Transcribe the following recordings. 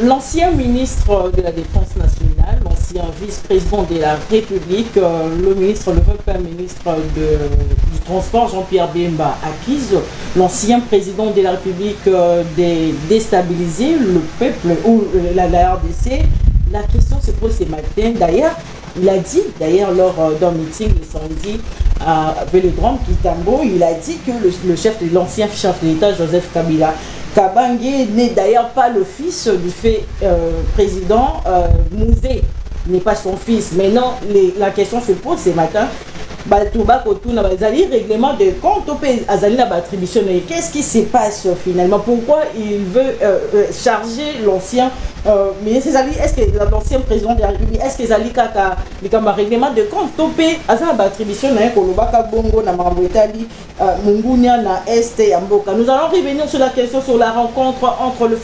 L'ancien ministre de la Défense nationale, l'ancien vice-président de la République, le premier ministre du Transport, Jean-Pierre Bemba, accuse l'ancien président de la République de déstabiliser le peuple ou la RDC. La question se pose ce matin. D'ailleurs, il a dit, lors d'un meeting le samedi à Vélodrome, Kitambo, il a dit que l'ancien chef de l'État, Joseph Kabila Kabange, n'est d'ailleurs pas le fils du fait président Mouzé, n'est pas son fils. Mais non, la question se pose ce matin. Règlement de compte qu'est-ce qui se passe finalement? Pourquoi il veut charger l'ancien ministre? Est-ce que l'ancien président de la République, est-ce que Zali Kaka le règlement de compte topé attribution na kolobaka bongo na mambotali mungunya na est ya mboka? Nous allons revenir sur la question sur la rencontre entre le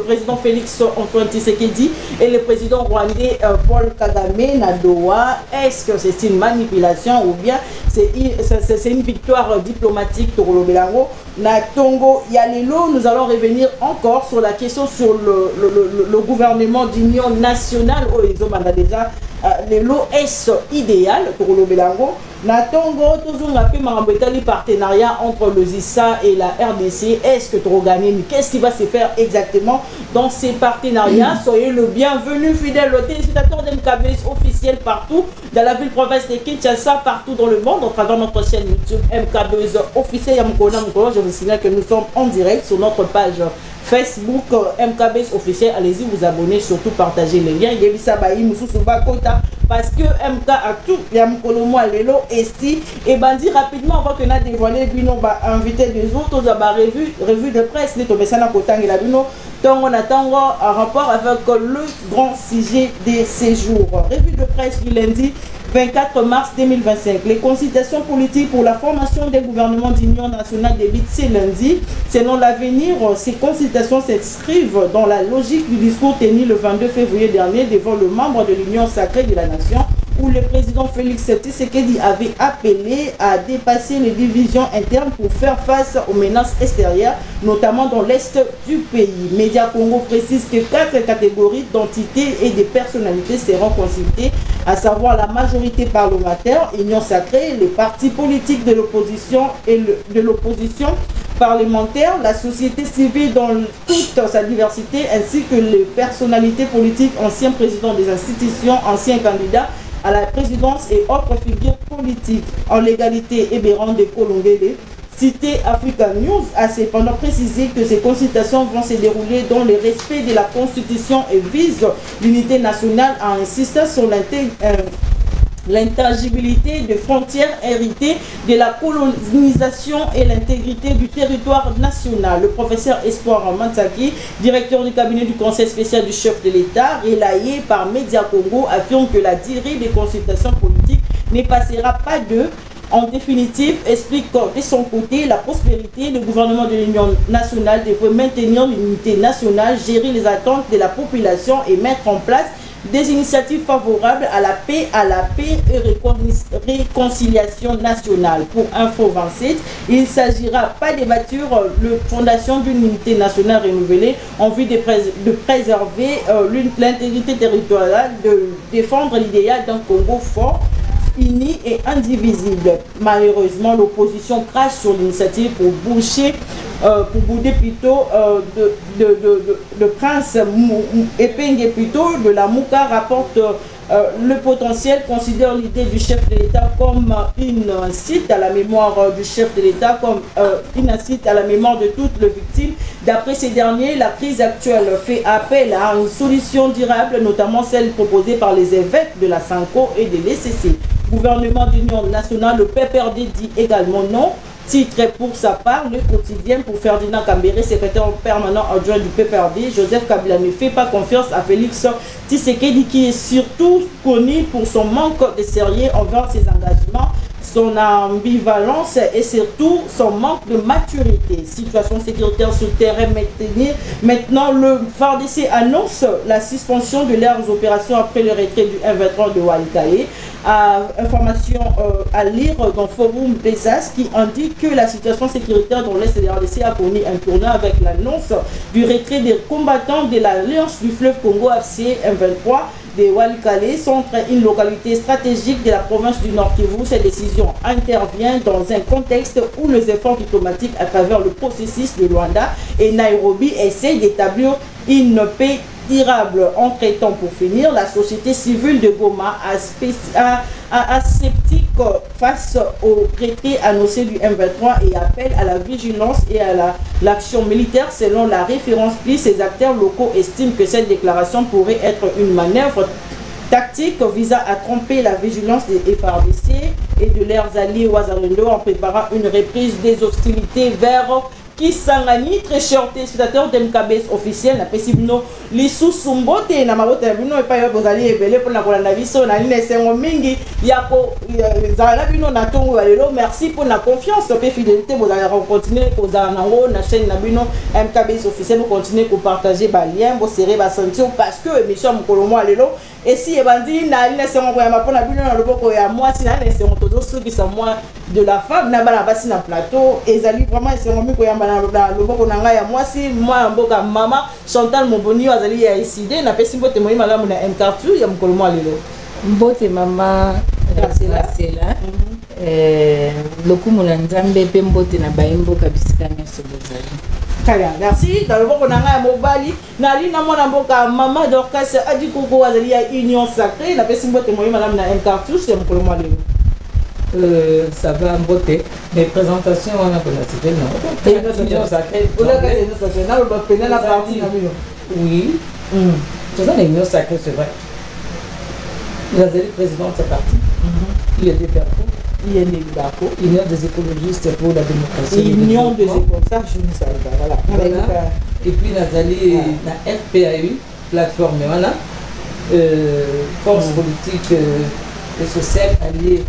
président Félix Antoine Tshisekedi et le président rwandais Paul Kagame na Doha. Est-ce que c'est une manipulation ou bien c'est une victoire diplomatique pour le Belango na Tongo Yalelo? Nous allons revenir encore sur la question sur le gouvernement d'union nationale où ils ont déjà l'OS idéal pour le Belango. Na Tongo, toujours un partenariat entre le ZISA et la RDC. Est-ce que tu vas gagner? Qu'est-ce qui va se faire exactement dans ces partenariats? Soyez le bienvenu, fidèle téléspectateur d'MKBS officiel partout, dans la ville-province de Kinshasa, partout dans le monde, au travers de notre chaîne YouTube MKBS officiel. Je vous signale que nous sommes en direct sur notre page Facebook MKBS officiel. Allez-y vous abonner, surtout partager les liens. Parce que MK a tout, il y a Mkolomo Lelo Esti et Bandi rapidement avant que nous dévoilé Bino invité des autres revue de presse les Tobesana Kotang et la Bino on attend un rapport avec le grand sujet des séjours. Revue de presse du lundi 24 mars 2025. Les consultations politiques pour la formation des gouvernements d'union nationale débutent ce lundi. Selon l'avenir, ces consultations s'inscrivent dans la logique du discours tenu le 22 février dernier devant le membre de l'Union sacrée de la nation, où le président Félix Tshisekedi avait appelé à dépasser les divisions internes pour faire face aux menaces extérieures, notamment dans l'est du pays. Média Congo précise que 4 catégories d'entités et de personnalités seront consultées, à savoir la majorité parlementaire, Union sacrée, les partis politiques de l'opposition et de l'opposition parlementaire, la société civile dans toute sa diversité, ainsi que les personnalités politiques, anciens présidents des institutions, anciens candidats à la présidence et autres figures politiques. En légalité, Ebéran de Kolongele, Cité Africa News a cependant précisé que ces consultations vont se dérouler dans le respect de la Constitution et visent l'unité nationale, en insistant sur l'intangibilité des frontières héritées de la colonisation et l'intégrité du territoire national. Le professeur Espoir Mantzaki, directeur du cabinet du conseil spécial du chef de l'État, relayé par Média Congo, affirme que la durée des consultations politiques ne passera pas de. En définitive, explique de son côté la prospérité. Le gouvernement de l'Union nationale devrait maintenir l'unité nationale, gérer les attentes de la population et mettre en place des initiatives favorables à la paix et réconciliation nationale. Pour Info 27, il ne s'agira pas de bâtir la fondation d'une unité nationale renouvelée en vue de préserver l'intégrité territoriale, de défendre l'idéal d'un Congo fort, uni et indivisible. Malheureusement, l'opposition crache sur l'initiative pour bouder plutôt de Prince Epenge plutôt de la Mouka rapporte le potentiel, considère l'idée du chef de l'État comme une incite à la mémoire du chef de l'État, comme une incite à la mémoire de toutes les victimes. D'après ces derniers, la crise actuelle fait appel à une solution durable, notamment celle proposée par les évêques de la Sanko et de l'ECC. Gouvernement d'union nationale, le PPRD dit également non. Titre pour sa part le quotidien pour Ferdinand Kambere, secrétaire permanent adjoint du PPRD. Joseph Kabila ne fait pas confiance à Félix Tshisekedi, qui est surtout connu pour son manque de sérieux envers ses engagements son ambivalence et surtout son manque de maturité. Situation sécuritaire sur terrain maintenant, le FARDC annonce la suspension de leurs opérations après le retrait du M23 de Walikale. Information à lire dans Forum Bezas qui indique que la situation sécuritaire dans l'Est de la RDC a connu un tournant avec l'annonce du retrait des combattants de l'Alliance du fleuve Congo AFC M23 de Walikale, centre une localité stratégique de la province du Nord Kivu. Cette décision intervient dans un contexte où les efforts diplomatiques à travers le processus de Luanda et Nairobi essaient d'établir une paix durable. Entre-temps, pour finir, la société civile de Goma a sceptique face au retrait annoncé du M23 et appelle à la vigilance et à l'action militaire. Selon la référence PLI, ces acteurs locaux estiment que cette déclaration pourrait être une manœuvre tactique visant à tromper la vigilance des FARDC et de leurs alliés Wazalendo en préparant une reprise des hostilités vers Kisangani. Très cher téléspectateur d'MKBS officiel, na pesibno lisu sumbote na mabote na bino epa yo bozali ebele pour na kolanda biso na nine sengo mingi yako zala bino na tongo balelo. Merci pour la confiance et fidélité. Vous allez continuer kozala nango na chaîne na bino MKBS officiel. Vous continuez ko partager ba lien, bo serrer ba sentir parce que émission mokolo mo alelo et si ebandi na nine sengo ya mapona bino na loboko ya moi si na nine sengo tozo soki sa moi de la femme na bana basi na plateau ezali vraiment sengo miko ya loboko na ngai ya mwasi moi mboka mama Chantal Moboni azali ya iside na pesi mbote moi malamu na M4 ya mokolo mo alelo. Mbote mama Sela lokumu na nzambe pe mbote na bayemboka bisika nyonso bozali. Kaya, merci. Dans le bon on a mobali nali na mona mboka mama Dorcas adi koko azali ya union sacrée na pesi mbote moi malamu na M4 ya mokolo mo alelo. Ça va mbote mes présentations on a pour la cité non union sacrée oui tout ça union sacrée c'est vrai. Vous avez le président de sa partie, il y a des percos, il y a des barcos, union des écologistes pour la démocratie. Union des écologistes, ça je ne savais pas, voilà. Et puis Nathalie, la FPAU, plateforme, voilà, force politique et sociale alliée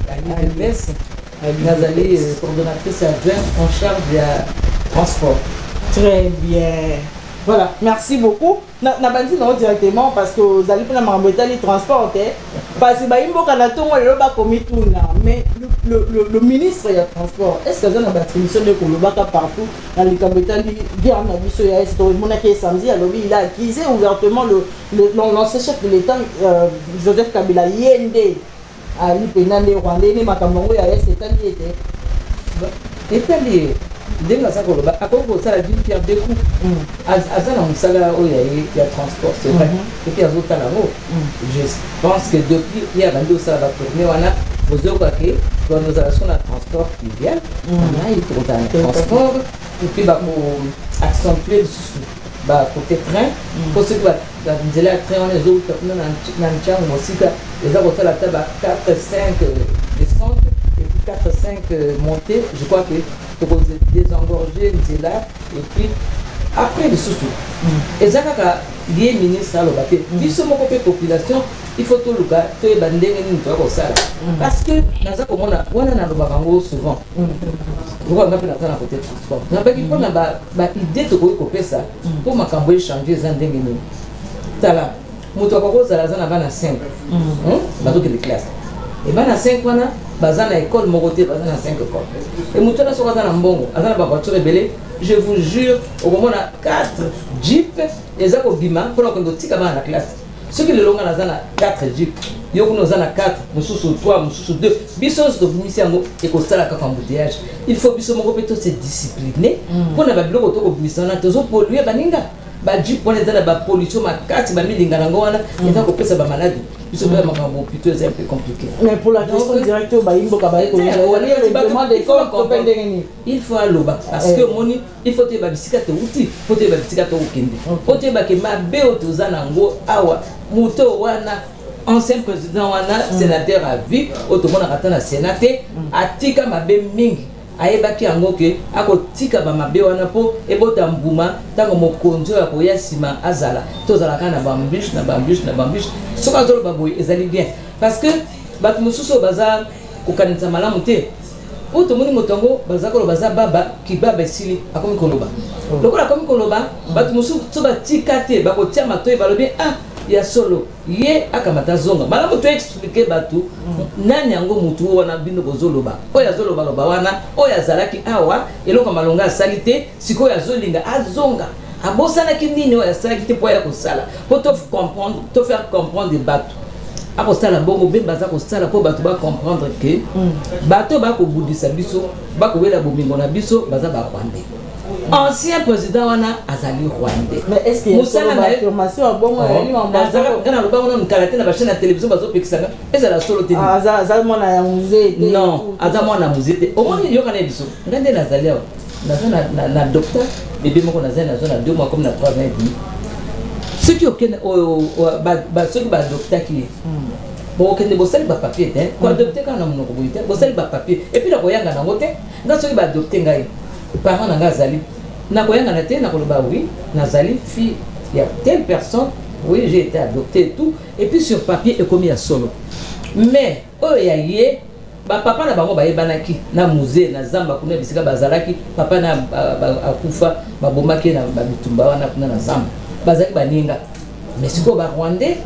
à l'IPS, Nathalie, coordonnatrice adjointe en charge du transport. Très bien. Voilà, merci beaucoup. Na bandi non directement parce que vous allez pour la marmotte les transports, parce que baimbo kanatongo le ba komituna, mais le ministre du transport, est-ce que vous avez une attribution de kolobaka partout dans les kabetali guerre na biso ya est monaki samedi alors il a accusé ouvertement l'ancien chef de l'État Joseph Kabila Yende ali penande rwandais ni makambo ya est étalé dès ça qu'on va à quoi ça la ville pierre des coups azana musala il y a transport c'est vrai et puis azota là je pense que depuis il y a vendu ça va tourner on a posé au paquet dans nos relations à transport fluvial on a eu trop de transport et puis bah pour accentuer le sous bah côté train pour ce que la train on les autres dans le champ aussi les autres la table 4 5 descente et puis 4-5 montées, je crois que pour désengorger là et puis après le sous-sous. Et ça quand lié ministre à l'obate, il se moque de population, il faut tout le cas, tout est bandé ni tout comme ça. Parce que dans ça comme on a le barango souvent. Vous voyez on a fait la côté transport. On a pas qu'il faut na ba idée de couper ça pour makambo changer ça ndenge ni. Tala, moto ko za la na bana 5. Ba to que les classes. Et bana 5 wana bazana école mokoté bazana 5 écoles et mutana so bazana mbongo azana ba voiture belé je vous jure au moment na 4 jeep eza ko bima pour ko tika bana classe ceux qui le longa nazana 4 jeep yo kuno zana 4 mususu 3 mususu 2 biso to bimisiango et ko sala ka embouteillage il faut biso moko peto se discipliner pour na ba biloko to ko bimisana to zo polluer baninga ba jeep pour les ba pollution ma 4 ba milinga nango wana eza ko pesa ba maladie. C'est un peu compliqué. Mais pour la question directe, il faut aller bas parce que il faut te babisika te outil, faut te babisika te okende. Faut te baké ma beoto zanango awa muto wana ancien président wana sénateur à vie automona katana sénateur atika mabe mingi ayebaki yango ke akotika ba mabe wana po ebota mbuma tango mokonzo ya koya sima azala tozalaka na bambiche soka zolo baboy ezali bien parce que bat mususu baza kokanisa malamu te po tomoni motongo bazakolo baza baba kibaba esili akomi koloba lokola akomi koloba bato mosusu so batika te bakotia matoi balobi ya solo ye akamata zonga malamu to expliquer bato nani yango mutu wana bino bozoloba oyo azoloba loba wana oyo azalaki awa eloko malonga asali te sikoyo azolinga azonga abosanaki nini oyo asalaki te po ya kosala po to faire comprendre bato akosala bongo be baza kosala po bato ba comprendre que bato bakobudisa biso bakowela bomingo na biso baza ba Rwandais. Ancien président wana azali Rwandais. Mais est-ce qu'il y a une affirmation à bon kana loba wana mkalate na ba chaîne de télévision bazo pekisanga ezala solo te. Azali mwana ya musée. Non, azali mwana musée te. Omoni yo kana biso. Ngande nazali awa. Na docteur bébé moko nazali na zone à 2 mois comme na 3 ans et demi. Ce qui aucun ceux qui ba docteur qui bon aucun de bosali ba papier te ko adopter kana monoko boite bosali ba papier et puis la koyanga na ngote nga ceux qui ba adopter ngai parents na ngazali na koyanga na te na koloba oui nazali fille il y a telle personne oui j'ai été adoptée et tout et puis sur papier et commis à solo mais oh ya ye ba papa na bango ba yebanaki na musée na zamba kuna bisika bazalaki papa na akufa babomaki na bitumba wana kuna na zamba bazaki baninga mais siko ba Rwandais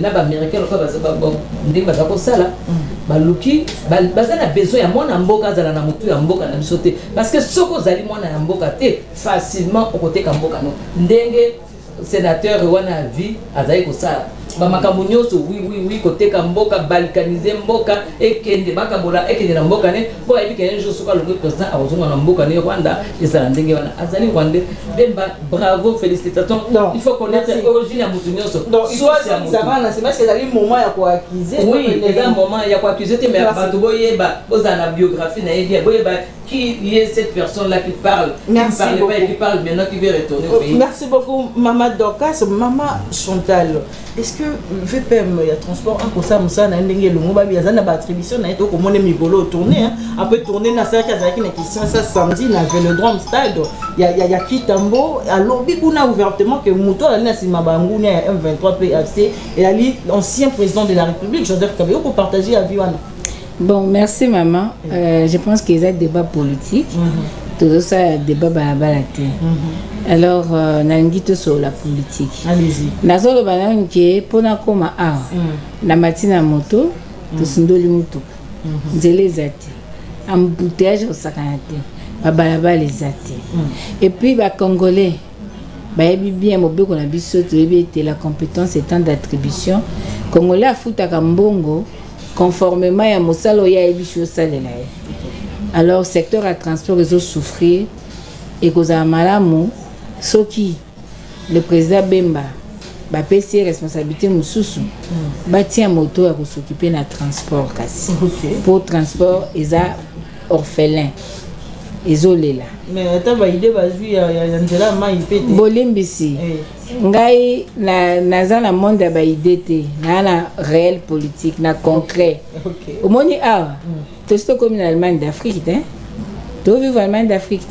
na ba américain ko ndenge baza kosala baluki baza na besoin ya mwana mboka zala na mutu ya mboka na biso te parce que soko zali mwana ya mboka te facilement okoteka mboka no ndenge sénateur wana vie azali kosala bamakambo nyonso oui koteka mboka balkaniser mboka ekende bakabola ekende na mboka ne po ayebika un jour soka le président azonga na mboka ne Rwanda ezala ndenge wana azali Rwandais Bemba bravo félicitations il faut connaître l'origine ya mutu nyonso donc soit ça va na c'est parce que ezali moment ya ko accuser oui c'est un moment ya ko accuser te mais bato boyeba ozana biographie na yebi boyeba qui est cette personne là qui parle qui parle maintenant qui veut retourner au pays. Merci beaucoup Maman Dorcas. Maman Chantal, est-ce que VPM il y a transport en kosa musa na ndenge longo ba biaza na ba attribution na eto ko mone migolo tourner après tourner na ça qui na question ça samedi na Vélodrome stade il y a Kitambo alors bi kuna ouvertement que muto la na sima banguni ya M23 PFC et ali l'ancien président de la République Joseph Kabila pour partager avis wana. Bon, merci maman. Je pense qu'il y a un débat politique. Tout ça, débat balaté. Alors, on a un sur la politique. Allez-y. Nazolo banane qui est pour na koma a. Na matina moto, to sundoli moto. Nzele zati. Embouteillage au sakanate. Babalaba les zati. Et puis ba congolais. Ba yebi bien mobeko na biso to yebi te la compétence étant d'attribution. Congolais a futa kambongo. Conformément à Moussalo ya ebicho salela. Alors secteur à transport ils ont souffrir et cause à malamu soki le président Bemba ba PC responsabilité mususu ba tia moto à s'occuper na transport kasi pour transport ils a orphelin ezolela mais ata ba idée bazui ya nzela ma ipete bolimbisi ngai na na monde ba idée te na réel politique na concret au moni to sto comme en Allemagne d'Afrique hein to vivre en Allemagne d'Afrique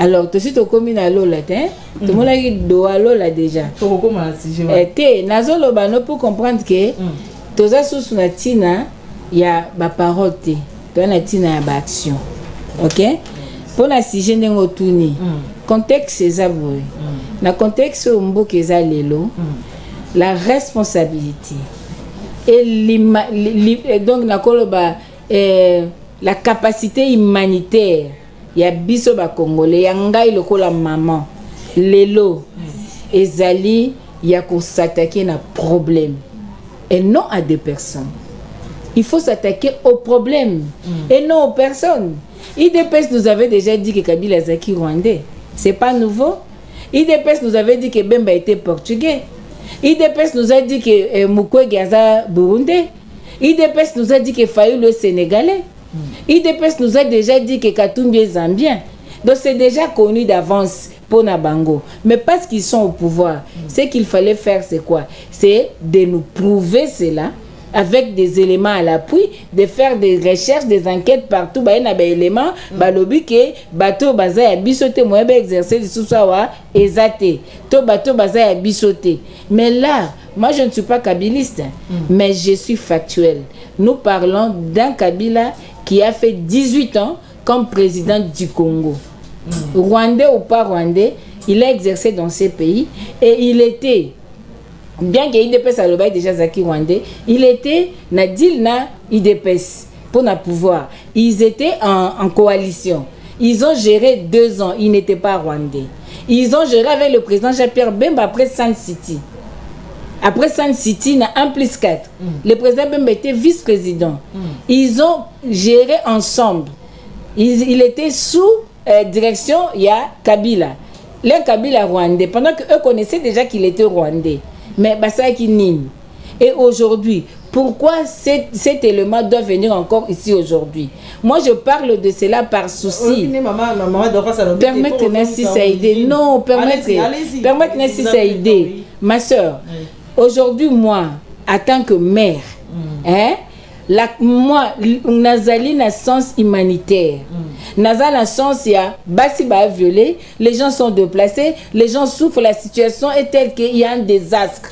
alors to sto comme na lola hein to mona ki do lola déjà to comment si je te nazolo bano pour comprendre que to za sous na tina ya ba parole te to na tina ya ba action. OK pour la sujet ndenge otuni contexte eza boy na contexte mboka eza lelo la responsabilité et donc na koloba la capacité humanitaire ya biso ba congolais ya ngai lokola maman lelo ezali ya ko s'attaquer na problème et non à des personnes. Il faut s'attaquer aux problèmes et non aux personnes. IDPS nous avait déjà dit que Kabila Zaki rwandais. C'est pas nouveau. IDPS nous avait dit que Bemba était portugais. IDPS nous a dit que Mukwege Gaza burundais. IDPS nous a dit que Fayulu est sénégalais. IDPS nous a déjà dit que Katumbi est zambien. Donc c'est déjà connu d'avance pour Nabango. Mais parce qu'ils sont au pouvoir, ce qu'il fallait faire c'est quoi? C'est de nous prouver cela avec des éléments à l'appui, de faire des recherches, des enquêtes partout, bah il y a des éléments, bah lobby que bateau baza ya bisoté moyen exercer du sous-sawa exaté, to bateau baza ya bisoté. Mais là, moi je ne suis pas kabiliste, mais je suis factuel. Nous parlons d'un Kabila qui a fait 18 ans comme président du Congo. Rwandais ou pas rwandais, il a exercé dans ces pays et il était, bien que IDPS a le déjà Zaki rwandais, il était na deal na IDPS pour na pouvoir. Ils étaient en coalition. Ils ont géré 2 ans, ils n'étaient pas rwandais. Ils ont géré avec le président Jean-Pierre Bemba après Sun City. Après Sun City, il y a 1+4. Le président Bemba était vice-président. Ils ont géré ensemble. Il était sous direction, il y a Kabila. Le Kabila rwandais, pendant qu'eux connaissaient déjà qu'il était rwandais. Mais ça qui nîmes. Et aujourd'hui, pourquoi cet élément doit venir encore ici aujourd'hui? Moi, je parle de cela par souci. Permettez-moi si ça aide. Non, permettez-moi si ça aide. Ma soeur, aujourd'hui, moi, en tant que mère, moi, Nazali n'a sens humanitaire. Nazali n'a sens, il y a Bassi va violer, les gens sont déplacés, les gens souffrent, la situation est telle qu'il y a un désastre.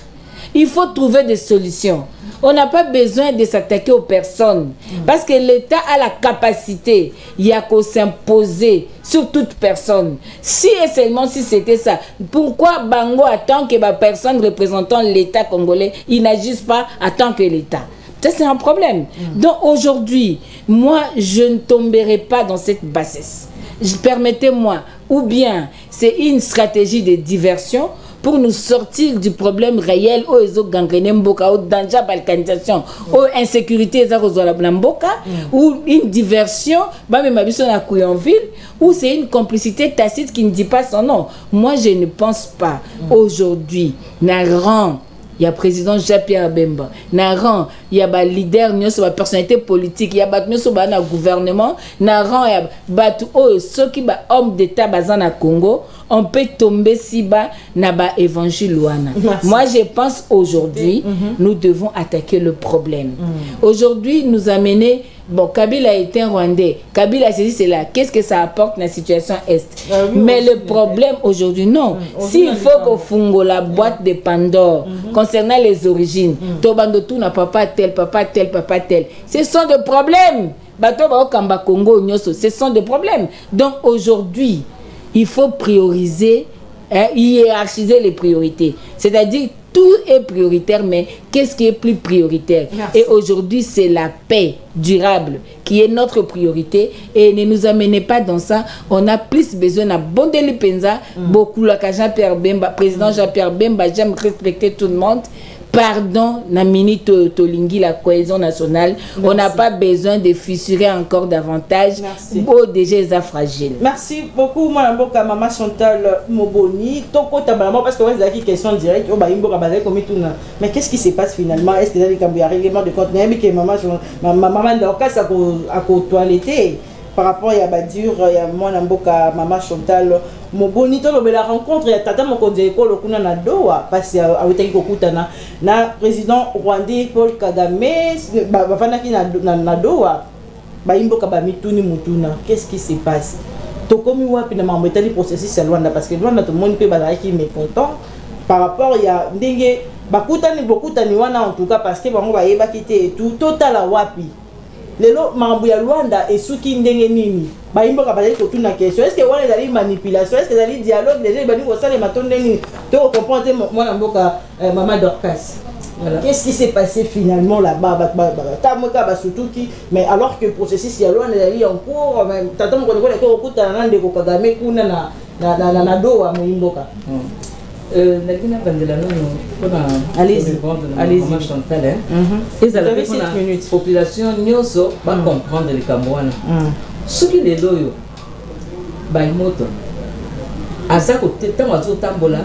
Il faut trouver des solutions. On n'a pas besoin de s'attaquer aux personnes. Parce que l'État a la capacité, il y a qu'à s'imposer sur toute personne. Si et seulement si c'était ça, pourquoi Bango attend que ma personne représentant l'État congolais, il n'agisse pas en tant que l'État? Ça, c'est un problème. Donc aujourd'hui, moi, je ne tomberai pas dans cette bassesse. Permettez-moi, ou bien c'est une stratégie de diversion pour nous sortir du problème réel où ils ont gangréné Mboka, où danger balkanisation, où insécurité ou une diversion, ou c'est une complicité tacite qui ne dit pas son nom. Moi, je ne pense pas. Aujourd'hui, Naran, il y a le président Jean-Pierre Bemba, Naran, il y a le leader, il y a la personnalité politique, il y a le gouvernement, Naran, il y a ceux qui sont hommes d'État basés au Congo, on peut tomber si bas dans l'évangile. Moi, je pense aujourd'hui, nous devons attaquer le problème. Aujourd'hui, nous amener, bon, Kabila a été un Rwandais. Kabila s'est dit, c'est là. Qu'est-ce que ça apporte dans la situation Est? Mais le problème aujourd'hui, non. S'il faut qu'on fonde la boîte de Pandore concernant les origines, Tobando tout n'a papa tel, papa tel, papa tel. Ce sont des problèmes. Ce sont des problèmes. Donc aujourd'hui, il faut prioriser, hiérarchiser les priorités. C'est-à-dire, tout est prioritaire, mais qu'est-ce qui est plus prioritaire? Merci. Et aujourd'hui, c'est la paix durable qui est notre priorité. Et ne nous amenez pas dans ça. On a plus besoin de Bondeli Penza, beaucoup la Jean-Pierre Bemba, président Jean-Pierre Bemba, j'aime respecter tout le monde. Pardon, na minute Tolingi, la cohésion nationale. Merci. On n'a pas besoin de fissurer encore davantage. Beau déjà est fragile. Merci beaucoup, Mme Boka, Maman Chantal Moboni. Toko tabalement parce que vous avez une question directe. Mais qu'est-ce qui se passe finalement? Est-ce qu'il y a un règlement de compte? Maman Dorcas a toiletté par rapport à Badur, il y a Mme Boka, Maman Chantal Moboni. La rencontre, il y a Tata Mokonde Ekolo Kuna na Doha, parce que Awetaki Kokutana, na président rwandais Paul Kagame, Bafanaki na Doha, Baimboka Bamituni Mutuna. Qu'est-ce qui se passe? Tokomi wapi na mamwetali processus à Luanda, parce que Luanda tout le monde peut bazaki mécontent par rapport il y a ndenge bakutani bokutani wana en tout cas parce que bango bayeba kité tout total wapi. Lelo mambo ya Luanda esuki ndenge nini baimboka bazali kotuna question, est-ce que wana ezali manipulation, est-ce que ezali dialogue déjà bani kosala matonde nini to comprendre mwana mboka Maman Dorcas. Voilà. Qu'est-ce qui s'est passé finalement là-bas? Mais alors que le processus est en cours, tata mo koneko ko okuta na ndeko Kagame kuna na Doha moimboka. Nagina bandela nono allez-y Maman Chantal ils avaient la population nyoso va comprendre les Camerounais ce qui les loyo baimoto azako tamazo tambola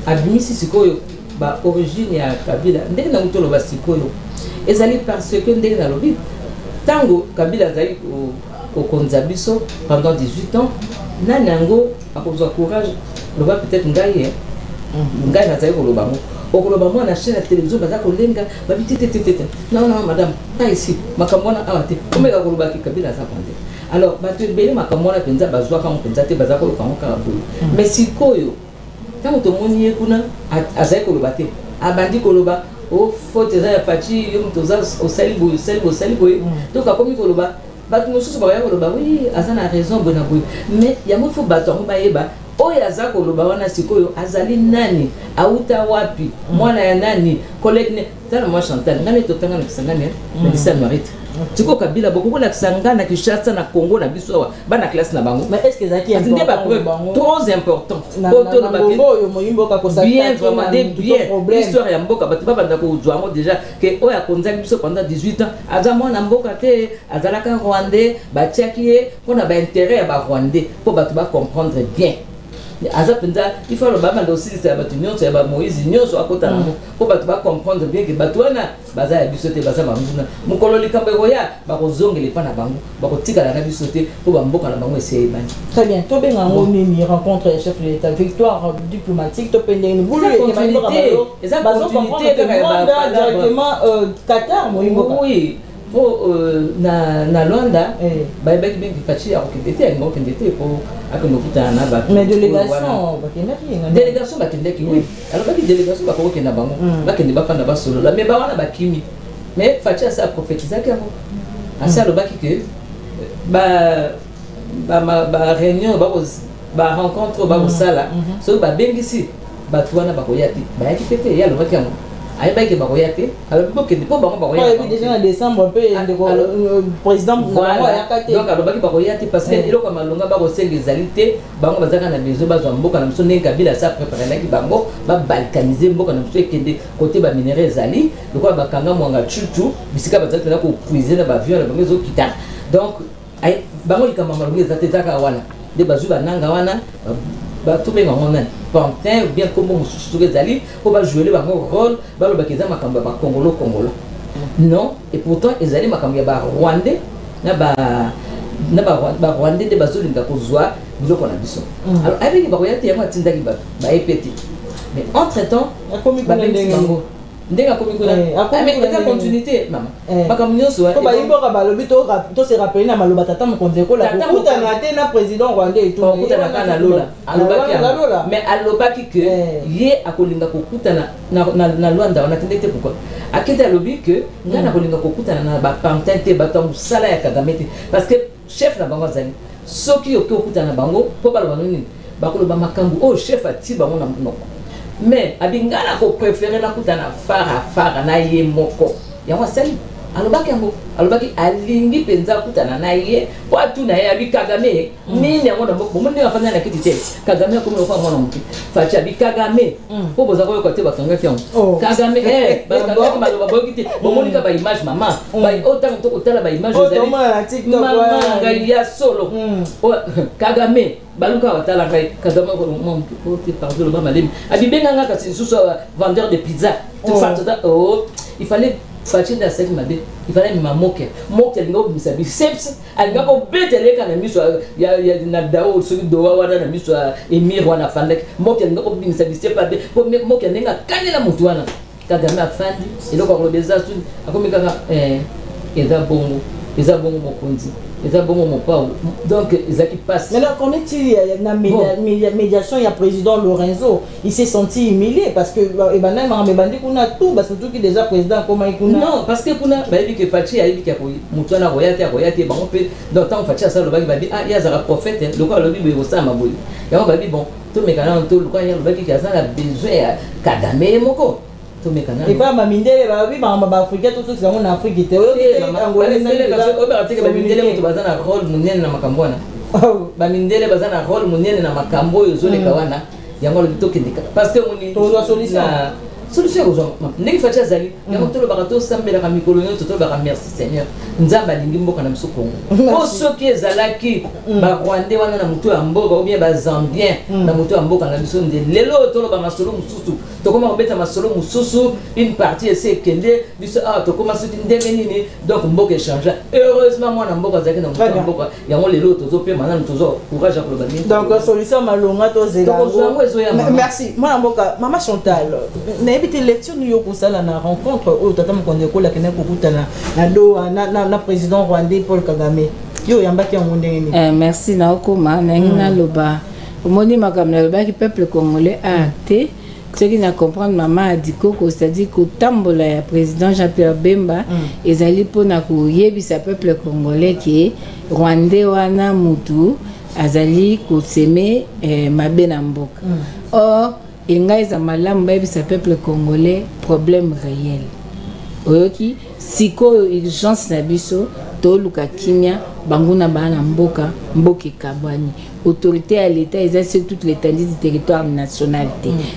abimisi sikoyo ba origine ya Kabila ndenge na mutolo ba sikoyo ezali parce que ndenge na lobi tango Kabila azali au Konzabiso pendant 18 ans nanango akozwa courage le va peut-être ngaye ngai na zaiko lo bango okoloba mo na chaîne de télévision bazako lenga babiti tete non madame pas ici makamona awate komeka koloba ki Kabila za pande alors batu bele makamona penza bazwa ka penza te bazako lo kango ka boyo mais sikoyo tant que mon y est kuna azaiko lo bate abandi koloba o faute eza ya faci yo moto oza osali boye donc akomi koloba bato mosusu bakoya koloba oui aza na raison boye na boye mais yango fo bato yango bayeba oyo aza koloba wana sikoyo azali nani auta wapi mwana ya nani collègue ne tala moi Chantal ngane totanga na kisangani na lisa Marite tiko kabila boko la kisangana na Kinshasa na Congo na biso wa bana classe na bango mais est-ce que zaki important trop important poto na bango yo moyimbo ka kosa bien vraiment bien histoire ya mboka bato ba banda ko zwango déjà que oya konza biso pendant 18 ans aza mwana mboka te azalaka rwandais batiaki ye pona ba intérêt ya ba rwandais pour bato ba comprendre bien aza penza il faut le baba aussi c'est bato nyonso ya ba Moïse nyonso akota na mo pour bato ba comprendre bien que bato wana baza ya biso te baza banguna mukolo likambe koya ba kozongele pa na bango ba kotika na biso te pour ba mboka na bango essayer bani. Très bien, to benga ngoni rencontre le chef de l'État, victoire diplomatique to pendeni bulu et continuité directement Qatar moyimbo. Oui. Na Luanda baibaki bien kifachi akokendete yango kendete po akonokutana na bato mais délégation bakendeki oui alors baki délégation bakokenda bango bakende bafanda basolola mais bawana bakimi mais fachi asa prophétisaki yango asa alobaki ke ba réunion ba rencontre bakosala soki babengisi bato wana bakoya te bayaki pe te ye alobaki yango aïe bah que baroyate alors que ne pas baroyate déjà en décembre un peu président voilà donc alors bah que baroyate parce que il a comme longa ba rosé les alités bango bazaka na maison bazwa mboka na mso nenga bila ça préparer la ki bango ba balkaniser mboka na mso kende côté ba minerais zali donc ba kanga mwanga chuchu bisika bazaka na ko puiser na ba vieux na bango zo kita donc aïe bango likama malonga zataka wana de bazu bananga wana tout bien on a pantin ou bien comment on zali pour ba jouer le rôle ba le bakeza makambo ba Congolo non et pourtant ils allaient makambo ba Rwandais na ba Rwandais de bazolinga kozwa biloko na biso alors avec ba koyate ya matinda ki ba epeti mais entre temps ba bango ndenga komi kuna mais la continuité maman makambo nyonso ko ba yimboka balobi to se rappeler na maloba tata mokonzi ko la kuta na te na président rwandais et tout kuta na lola alobaki mais alobaki que ye akolinga kokuta na Luanda on attendait pourquoi akita alobi que ngana kolinga kokuta na ba pantente bato musala ya Kagame te parce que chef na bango zali soki okuta na bango po baloba nini bakoloba makambo o chef ati bango na monoko mais abingana ko préférer na kutana fara na ye moko yango sali alobaki alingi penza kutana na ye po atuna ye abi Kagame nini yango na moko monde afanya na kiti te Kagame ko mo fa mwana mki facha abi Kagame po boza ko yokote batonga fiango Kagame ba Kagame maloba bokiti bomonika ba image mama ba otanga to kotala ba image zali mama ngai ya solo Kagame baluka watala ngai Kagame ko mo te parler le malem abi benga kasi susu vendeur de pizza tout ça il fallait Fatina seki mabe ifana mamoke moke ngo bisa biceps alinga ko beteleka na miso ya na dao soki dowa wana na miso emir wana fandek moke ngo ko bisa biceps pa po moke nenga kanela mutu wana Kagame afandi eloko ko beza su akomika eza bongo mokonzi eza bongo mopao donc eza qui passe maintenant quand est-il na médiation il y a président Lorenzo il s'est senti humilié parce que ebana ma bandi kuna tout parce que déjà président comme ikuna non parce que kuna ba ebi ke fachi ya ebi ke ko mutu na royate bango pe donc tant fachi ça le babi ah ya zara prophète le quoi le bible ko sa maboyi ya babi bon tout mekana to le quoi ya le babi ki azana besoin ya Kagame moko et pas mamindele ba oui ba Afrique tout ça en Afrique te bamindele mutu bazana rôle munene na makambo wana bamindele bazana rôle munene na makambo yo zoleka wana yango le tokendika parce que moni to solution aux ndenge facha zali yango to bakato sambela ka mikolo nyoto to baka merci Seigneur nzamba lingi mboka na msuko o soki ezalaki ba Rwandais wana na mutu ya mboka ou bien ba Zambien na mutu ya mboka na biso nde lelo to ba masolo mususu to koma obeta masolo mususu une partie essaie kende biso to koma soki ndenge nini donc mboka échange heureusement moi na mboka zaki na mutu ya mboka yango lelo to zo pe manana to zo courage à global donc solution malonga to zela merci moi mboka mama Chantal éviter lecture nous yoko sala na rencontre au tata mokonde ko la kena ko kutana na do na président rwandais Paul Kagame yo yambaki yango ndenge merci na okoma na ngina loba omoni makamla loba ki peuple congolais a acté ce qui n'a comprendre maman a dit que c'est-à-dire que tambola ya président Jean-Pierre Bemba ezali pona ko yebisa peuple congolais qui Rwandais wana mutu azali ko seme mabe na mboka. Or il ngaiza malamu yebisa peuple congolais problème réel. Oyoki siko urgence na biso to luka kimia banguna bana mboka kabani. Autorité à l'État, ils sur toute l'étendue du territoire national.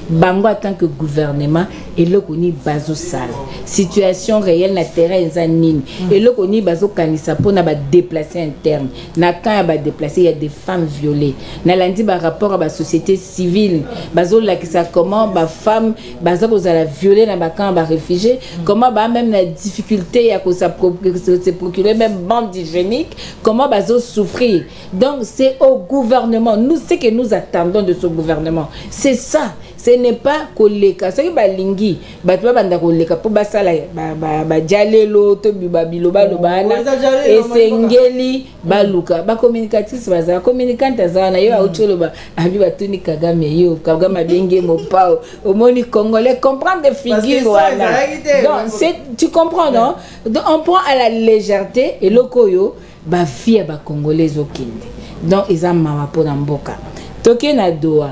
Bango en tant que gouvernement, et le koni bazo sale. Situation réelle na terrain zanine. Et le koni bazo kanisa pour na ba déplacer interne. Na quand ba déplacer, il y a des femmes violées. Na lundi ba rapport à la société civile. Bazo la qui ça comment ba femme bazo ko la violer na ba camp ba réfugiés. Comment ba même la difficulté à se procurer même bande hygiénique. Comment bazo souffrir. Donc c'est au gouvernement. Nous, ce que nous attendons de ce gouvernement, c'est ça. Ce n'est pas koleka. Ce qui est balingi, batwa banda koleka pour basala ba jalelo to biloba lobana et sengeli baluka ba communicatrice baza communicante azana yo aucholoba abi batuni Kagame yo Kagame benge mopao omoni congolais comprendre des figures voilà. Donc tu comprends non? Donc on prend à la légèreté et lokoyo ba vie ba congolais okinde. Donc ils ont maman pour mboka. Toké na Doha.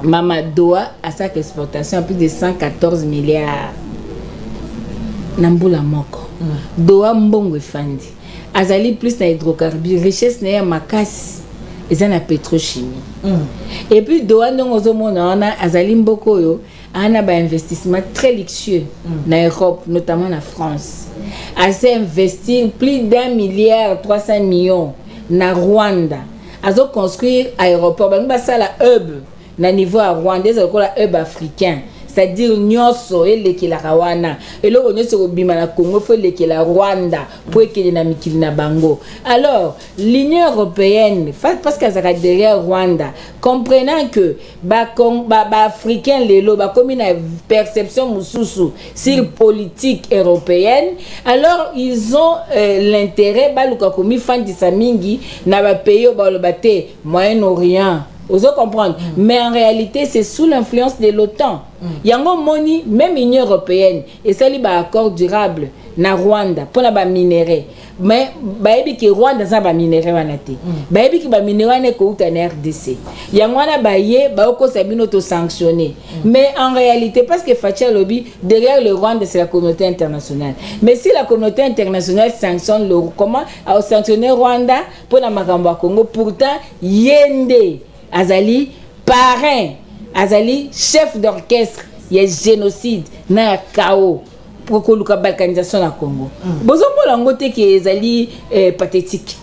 Mama Doha a sa exportation à plus de 114 milliards. Nambula moko. Doha mbongo fandi. Azali plus na hydrocarbures, richesse na makasi. Ils ont la pétrochimie. Et puis Doha non ozomona ona azali mboko yo ana ba investissement très luxueux na Europe, notamment en France. A investi plus d'1 milliard 300 millions. Na Rwanda azo construire aéroport ba sala hub na niveau à Rwanda ezako la hub africain, c'est-à-dire nyoso elekela rawana eloko nyoso kobima na Congo fo elekela Rwanda pour ekele na mikili na bango. Alors l'Union européenne parce qu'elle est derrière Rwanda, comprenant que ba africain lelo ba comme une perception mususu sur politique européenne, alors ils ont l'intérêt ba luka komi fandisa mingi na ba pays ba lobate Moyen-Orient. Vous comprenez? Mais en réalité, c'est sous l'influence de l'OTAN. Yango moni, même l'Union européenne, et ça, il y a un accord durable na Rwanda pour la minerai. Mais baebi ki Rwanda za ba minerai wanate. Baebi ki ba minerai ne ko uta na RDC. Yango wana baye ba oko sabino to sanctionner. Mais en réalité, parce que Fatia lobby derrière le Rwanda, c'est la communauté internationale. Mais si la communauté internationale sanctionne le comment a sanctionné Rwanda pour la makambo ya Congo, pourtant yende azali parrain, azali chef d'orchestre, il y a génocide, na chaos pour que la balkanisation na Congo. Bozo molangote qui ezali pathétique.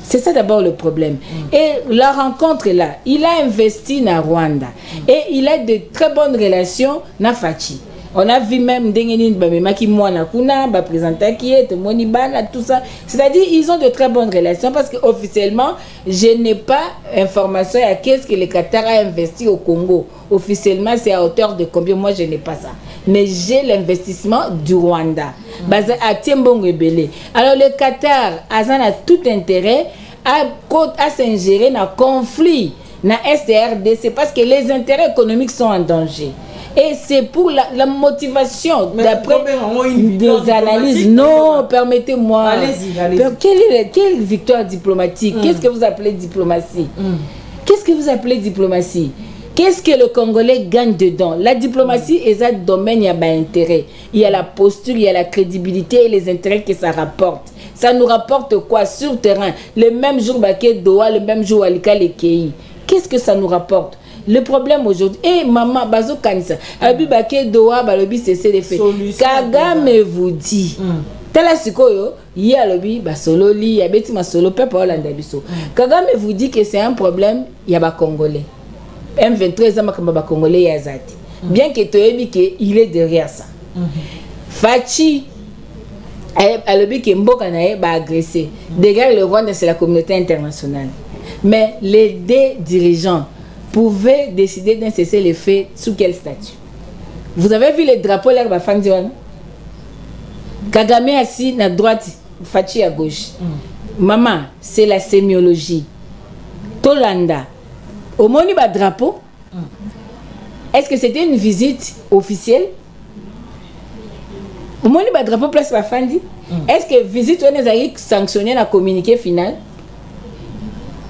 C'est ça d'abord le problème. Et la rencontre là, il a investi na Rwanda et il a de très bonnes relations na Fachi. On a vu même Dengenin Bamemaki Mwana Kuna, présenté qui est Monibana, tout ça. C'est-à-dire ils ont de très bonnes relations parce que officiellement, je n'ai pas information à qu'est-ce que le Qatar a investi au Congo. Officiellement, c'est à hauteur de combien? Moi, je n'ai pas ça. Mais j'ai l'investissement du Rwanda. Basé à Tiembongo Ebele. Alors le Qatar a tout intérêt à s'ingérer dans le conflit, dans SRDC, parce que les intérêts économiques sont en danger. Et c'est pour la motivation, d'après des analyses. Non, permettez-moi. Allez-y. Quelle victoire diplomatique? Qu'est-ce que vous appelez diplomatie? Qu'est-ce que vous appelez diplomatie? Qu'est-ce que le Congolais gagne dedans? La diplomatie est un domaine, il y a un intérêt. Il y a la posture, il y a la crédibilité et les intérêts que ça rapporte. Ça nous rapporte quoi sur terrain? Le même jour, Baké Doha, le même jour, Alika Lekei. Qu'est-ce que ça nous rapporte? Le problème aujourd'hui, maman, Bazo Kanisa, Abi Baké Doha, Balobi, c'est les faits. Kagame vous dit. Tala sikoyo, y a lobby, basololi, y a beti masolo, peuple Hollande biso. Kagame vous dit que c'est un problème, y a ba Congolais. M23 ans comme ba Congolais yazati. Bien que toyebi que il est derrière ça. Fachi a lobby que Mboka na ba agressé. Derrière le Rwanda, c'est la communauté internationale. Mais les deux dirigeants pouvaient décider d'un cessez-le-feu sous quel statut? Vous avez vu les drapeaux là ba Fandiwana? Kagame assis à droite, Fachi à gauche. Maman, c'est la sémiologie. Tolanda, au moins il y a drapeau. est-ce que c'était une visite officielle? Au moins, le drapeau place la fin dit. Est-ce que visite on est sanctionné dans le communiqué final?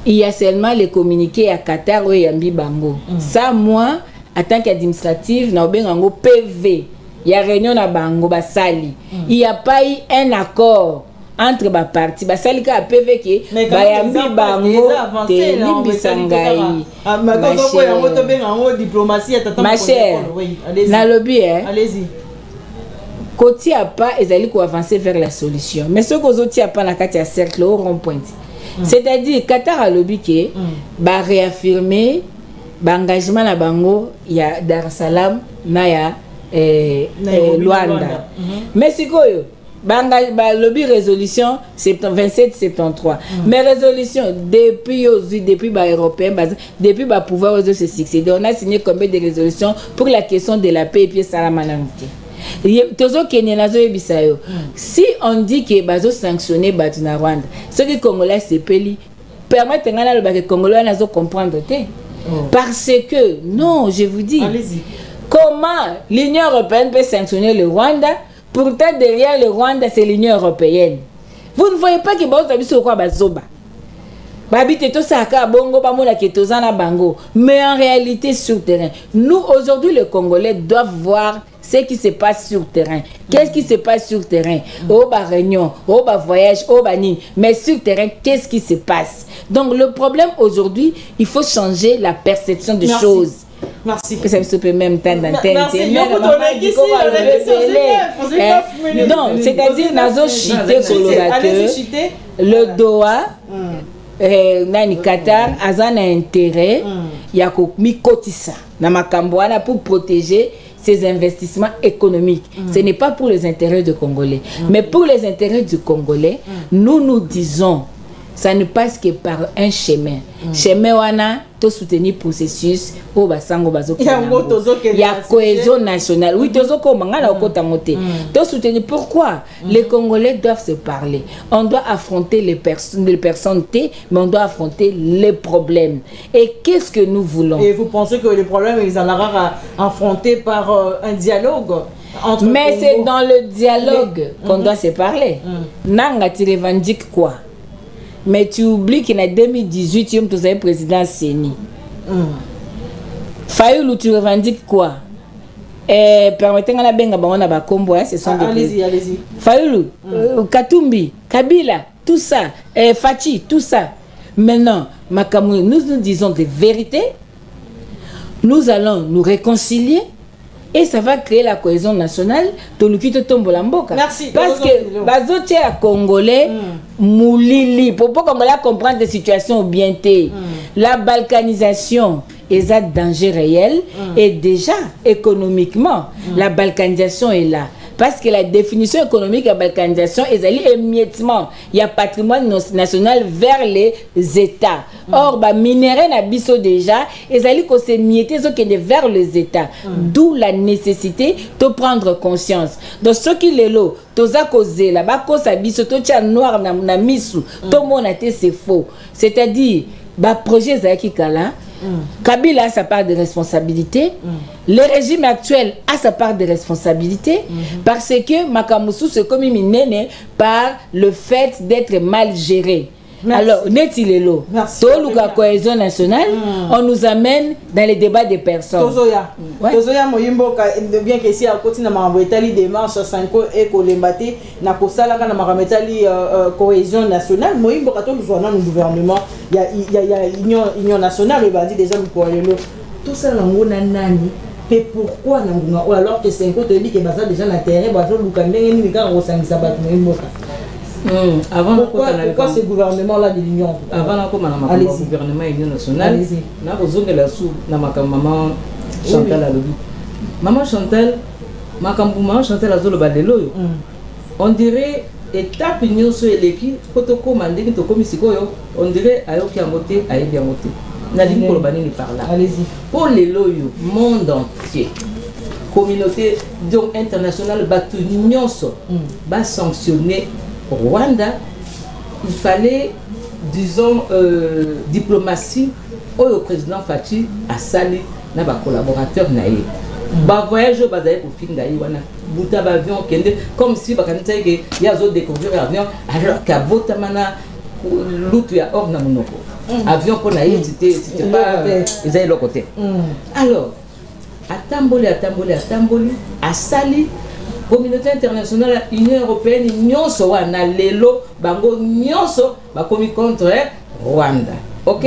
Il y a seulement les communiqués à Qatar ou Yambi Bango. Ça, moi, en tant qu'administrative, dans le PV, il y a réunion à Bango, Basali. Il n'y a pas eu un accord entre les parties. Basali a PV qui Yambi Bango, Téli Bisangaï. Ma chère, dans le lobby, allez-y. Côté a pas, ils allaient avancer vers la solution. Mais ce que vous a pas dans le cercle au rond-point. C'est-à-dire, Qatar a lobby qui va réaffirmer l'engagement à Bango, il y a Dar es Salaam, Naya, Luanda. Mais c'est quoi? Lobby résolution 27-73. Mais résolution depuis européen, depuis le pouvoir de se succéder, on a signé combien de résolutions pour la question de la paix et puis salamanité. Si on dit que bazo sanctionné Batuna Rwanda, ce que Congolais se peli permettent que Congolais ne comprendre parce que non, je vous dis comment l'Union européenne peut sanctionner le Rwanda, pourtant derrière le Rwanda c'est l'Union européenne. Vous ne voyez pas que bazo biso quoi bazoba mais en réalité sur terrain, nous aujourd'hui les Congolais doivent voir ce qui se passe sur terrain. Qu'est-ce qui se passe sur terrain? Au bas réunion, au bas voyage, au bas nid. Mais sur terrain, qu'est-ce qui se passe? Donc le problème aujourd'hui, il faut changer la perception des choses. Merci. Ça me peut même temps d'antenne. Donc, c'est-à-dire, nazo chité le Doha. Nani Qatar azana intérêt ya ko mikotisa na makambo wana pour protéger ses investissements économiques. Ce n'est pas pour les intérêts du Congolais, mais pour les intérêts du Congolais, nous disons ça ne passe que par un chemin. Chemin wana to soutenir processus au basango bazo. Il y a cohésion nationale. Oui, tozo ko mangala okota moté. To soutenir pourquoi les Congolais doivent se parler. On doit affronter les personnes T, mais on doit affronter les problèmes. Et qu'est-ce que nous voulons? Et vous pensez que les problèmes ils en auront affronter par un dialogue? Mais c'est dans le dialogue qu'on doit se parler. Nanga tu revendiques quoi? Mais tu oublies qu'en 2018, tu es président Séni. Fayoulou, tu revendiques quoi? Permettez-moi de benga bango na bakombo, ce sont des. Allez-y. Fayoulou, Katumbi, Kabila, tout ça, Fachi, tout ça. Maintenant, Makamou, nous disons des vérités. Nous allons nous réconcilier. Et ça va créer la cohésion nationale. Merci. Parce que bazoté à Congolais, moulili, pour pas Congolais comprendre des situations bien. La balkanisation est un danger réel et déjà économiquement, la balkanisation est là. Parce que la définition économique de la balkanisation est émiettement. Il y a patrimoine national vers les États. Or, les minéraux n'abisso déjà, ils allaient s'émietter vers les États. D'où la nécessité de prendre conscience. Donc, ce qui est là, tout ça causé là-bas, cause abisso, tout ça noir na misu, tout le monde a été c'est faux. C'est-à-dire, le projet Zaki Kala, Kabila a sa part de responsabilité. Le régime actuel a sa part de responsabilité parce que Makamoussou se comme miné par le fait d'être mal géré. Merci. Alors, n'est-il là? La cohésion nationale, on nous amène dans les débats des personnes. Tozoya, bien que si à côté de ma démarche 5 ans et que les bâtis n'a pas ça là quand ma cohésion nationale, moi il faut le gouvernement, il y a union nationale, il va dire déjà pour aller là. Tout ça là on a nani. Et pourquoi ou alors que 5 ans te dit que ça déjà na terrain, bah je le connais ni quand on s'en sabat moi. Pourquoi ce gouvernement-là de l'Union? Avant le gouvernement Union nationale, nous avons maman Chantal Alobi. Maman Chantal, maman Chantal Alobi, on dirait étape union sur l'équipe, protocole mandé qui on dirait ayoki amoté, ayebi amoté. Nadine Kolobani par là. Allez-y. Pour les loyaux, monde entier, communauté donc internationale, l'Union va sanctionner Rwanda. Il fallait, disons, diplomatie au président Fachi à Sali na ba collaborateur na ye ba voyage bazali ko finga yi wana buta ba avion kende comme si ba kanisa ke ya zo découvrir avion alors ka vota mana lutu ya or na monoko avion pour na ye c'était pas ils le côté alors atamboli asali communauté internationale Union européenne nyonso wana lelo bango nyonso ba komi contre Rwanda OK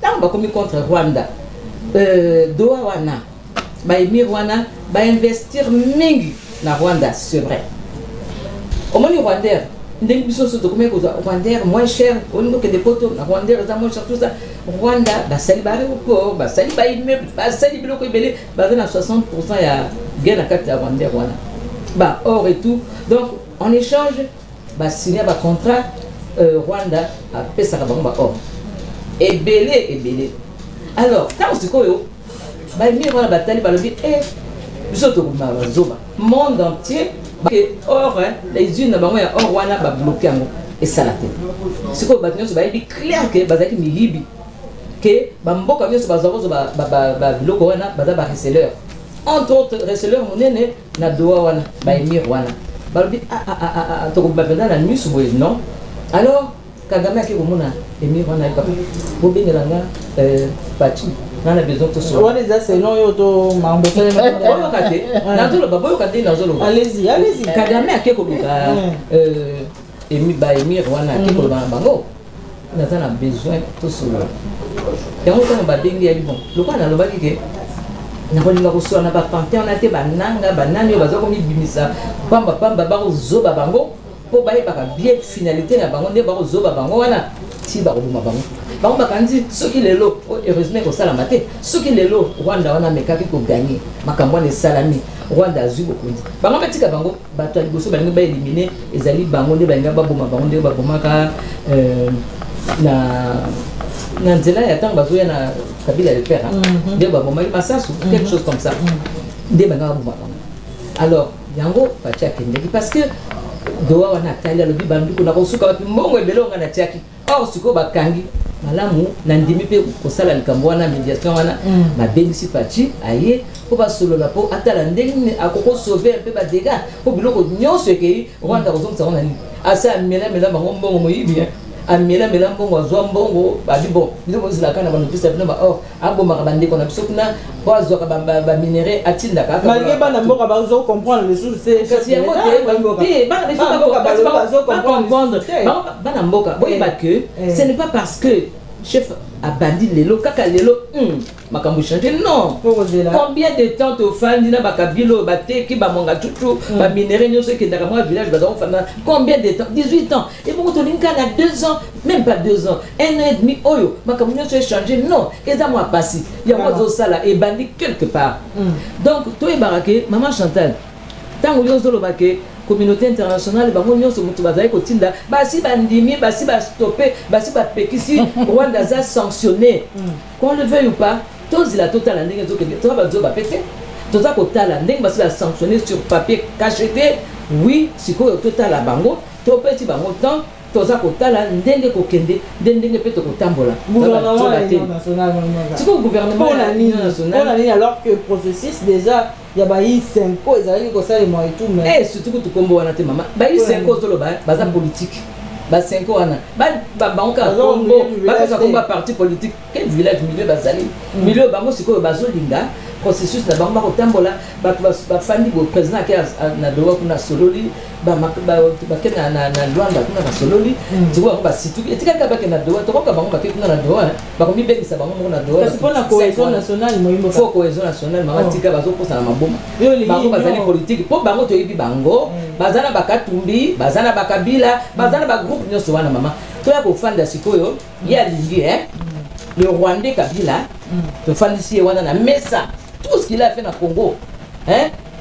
tant ba komi contre Rwanda doa wana ba émir wana ba investir mingi na Rwanda c'est vrai au moins Rwanda ndenge biso so to comme ko Rwanda moins cher au niveau que des poteaux na Rwanda za moins cher tout ça Rwanda ba sali ba ko ba sali ba immeuble ba sali biloko ebele ba na 60% ya gain na carte ya Rwanda wana ba or et tout donc en échange ba signer ba contrat Rwanda a pesa ka ba or ebele alors quand on se koyo ba mi wana batali ba lobi biso to kuma zoba monde entier que or les unes ba ya or wana ba bloquer ngo et ça la tête ce ko ba nyonso ba bi clair que bazaki milibi que ba mboka nyonso ba zarozo ba biloko wana ba ba receleur entre autres receleur monene na doa wana ba emir wana ba lobi to ko ba benda na nuit boye non alors Kagame qui komona emir wana ba bo bengelanga Pachi on a besoin de ça. On les a c'est non yo to mambo ça na kate na to lo babo yo kate na zo lo allez-y Kagame a keko luka emir wana keko lo bango na tana besoin to solo yango tana ba dengi ya bon lokwa na lobaki ke na kolinga ko so na ba pantin on a te bananga banani yo bazo komi bimisa pamba ba ko zoba bango po ba yeba ka bien finalité na bango ne ba ko zoba bango wana ti ba ko buma bango bango bakanzi soki lelo heureusement ko sala mate soki lelo Rwanda wana mekaki ko gagner makambo ne salami Rwanda azui bokonzi bango betika bango bato liboso balingi ba éliminer ezali bango nde balinga baboma bango nde babomaka na nzela ya tanga bazoya na Kabila le père nde babomaki Masasu quelque chose comme ça nde banga baboma bango alors yango fatia kendeki parce que doa wana tali alobi banduko na kosuka wapi mbongo ebele onga na tiaki or siko bakangi malamu na ndimi pe kosala likambo wana médiation wana babengisi Fachi aye po basolola po atala ndenge akoko sauver un peu ba dégâts po biloko nyonso ekei Rwanda kozongisa wana nini asa mela bango mbongo moyibi amela mbongo azwa mbongo badi bon biloko zilaka na banopisa bino ba or abomaka bandeko na biso kuna po azwaka ba minéraux atindaka malgré bana mboka bazo comprendre les choses c'est kasi yango te bana mboka boyeba que ce n'est pas parce que chef a bandi lelo kaka lelo makambo changer non combien de temps to fandi na bakabilo bateki ba monga tutu ba minéraux nyonso ke ndaka moi village ba fana combien de temps 18 ans et beaucoup to linka na 2 ans même pas 2 ans 1 an et demi oyo makambo nyonso changer non eza moi passi ya moi zo sala et bandi quelque part donc to e barake maman Chantal tango yozo lo bake communauté internationale bango nyonso mutu bazali kotinda basi bandimi basi ba stopper basi ba pekisi Rwanda za sanctionné qu'on le veuille ou pas tous la totale ndenge zo ke to ba zo ba pété to za kotala ndenge basi la sanctionné sur papier cacheté oui siko total la bango to petit bango temps to za kotala ndenge kokende ndenge pe to kotambola gouvernement national siko gouvernement national alors que processus déjà ya bayi 5 ans ezali ko sala moi et tout mais surtout que tu kombo wana te mama bayi 5 ans to ba baza politique ba 5 ans wana ba banka kombo ba pesa komba parti politique quel village milieu bazali milieu bango siko bazolinga processus na bango ko tambola ba fandi go président ki na doa kuna sololi ba kena na Luanda kuna na sololi tu vois ba situ etika ka ba kena doa to ko bango ba kuna na doa ba ko mi bengisa bango na doa parce que na cohésion nationale moyimbo faut cohésion nationale mama tika bazo posa na maboma bango bazali politique po bango to yebi bango bazana bakatumbi bazana bakabila bazana ba groupe nyonso wana mama to ya ko fanda sikoyo ya lingi le Rwandais Kabila to fandi si wana na mesa tout ce qu'il a fait na Congo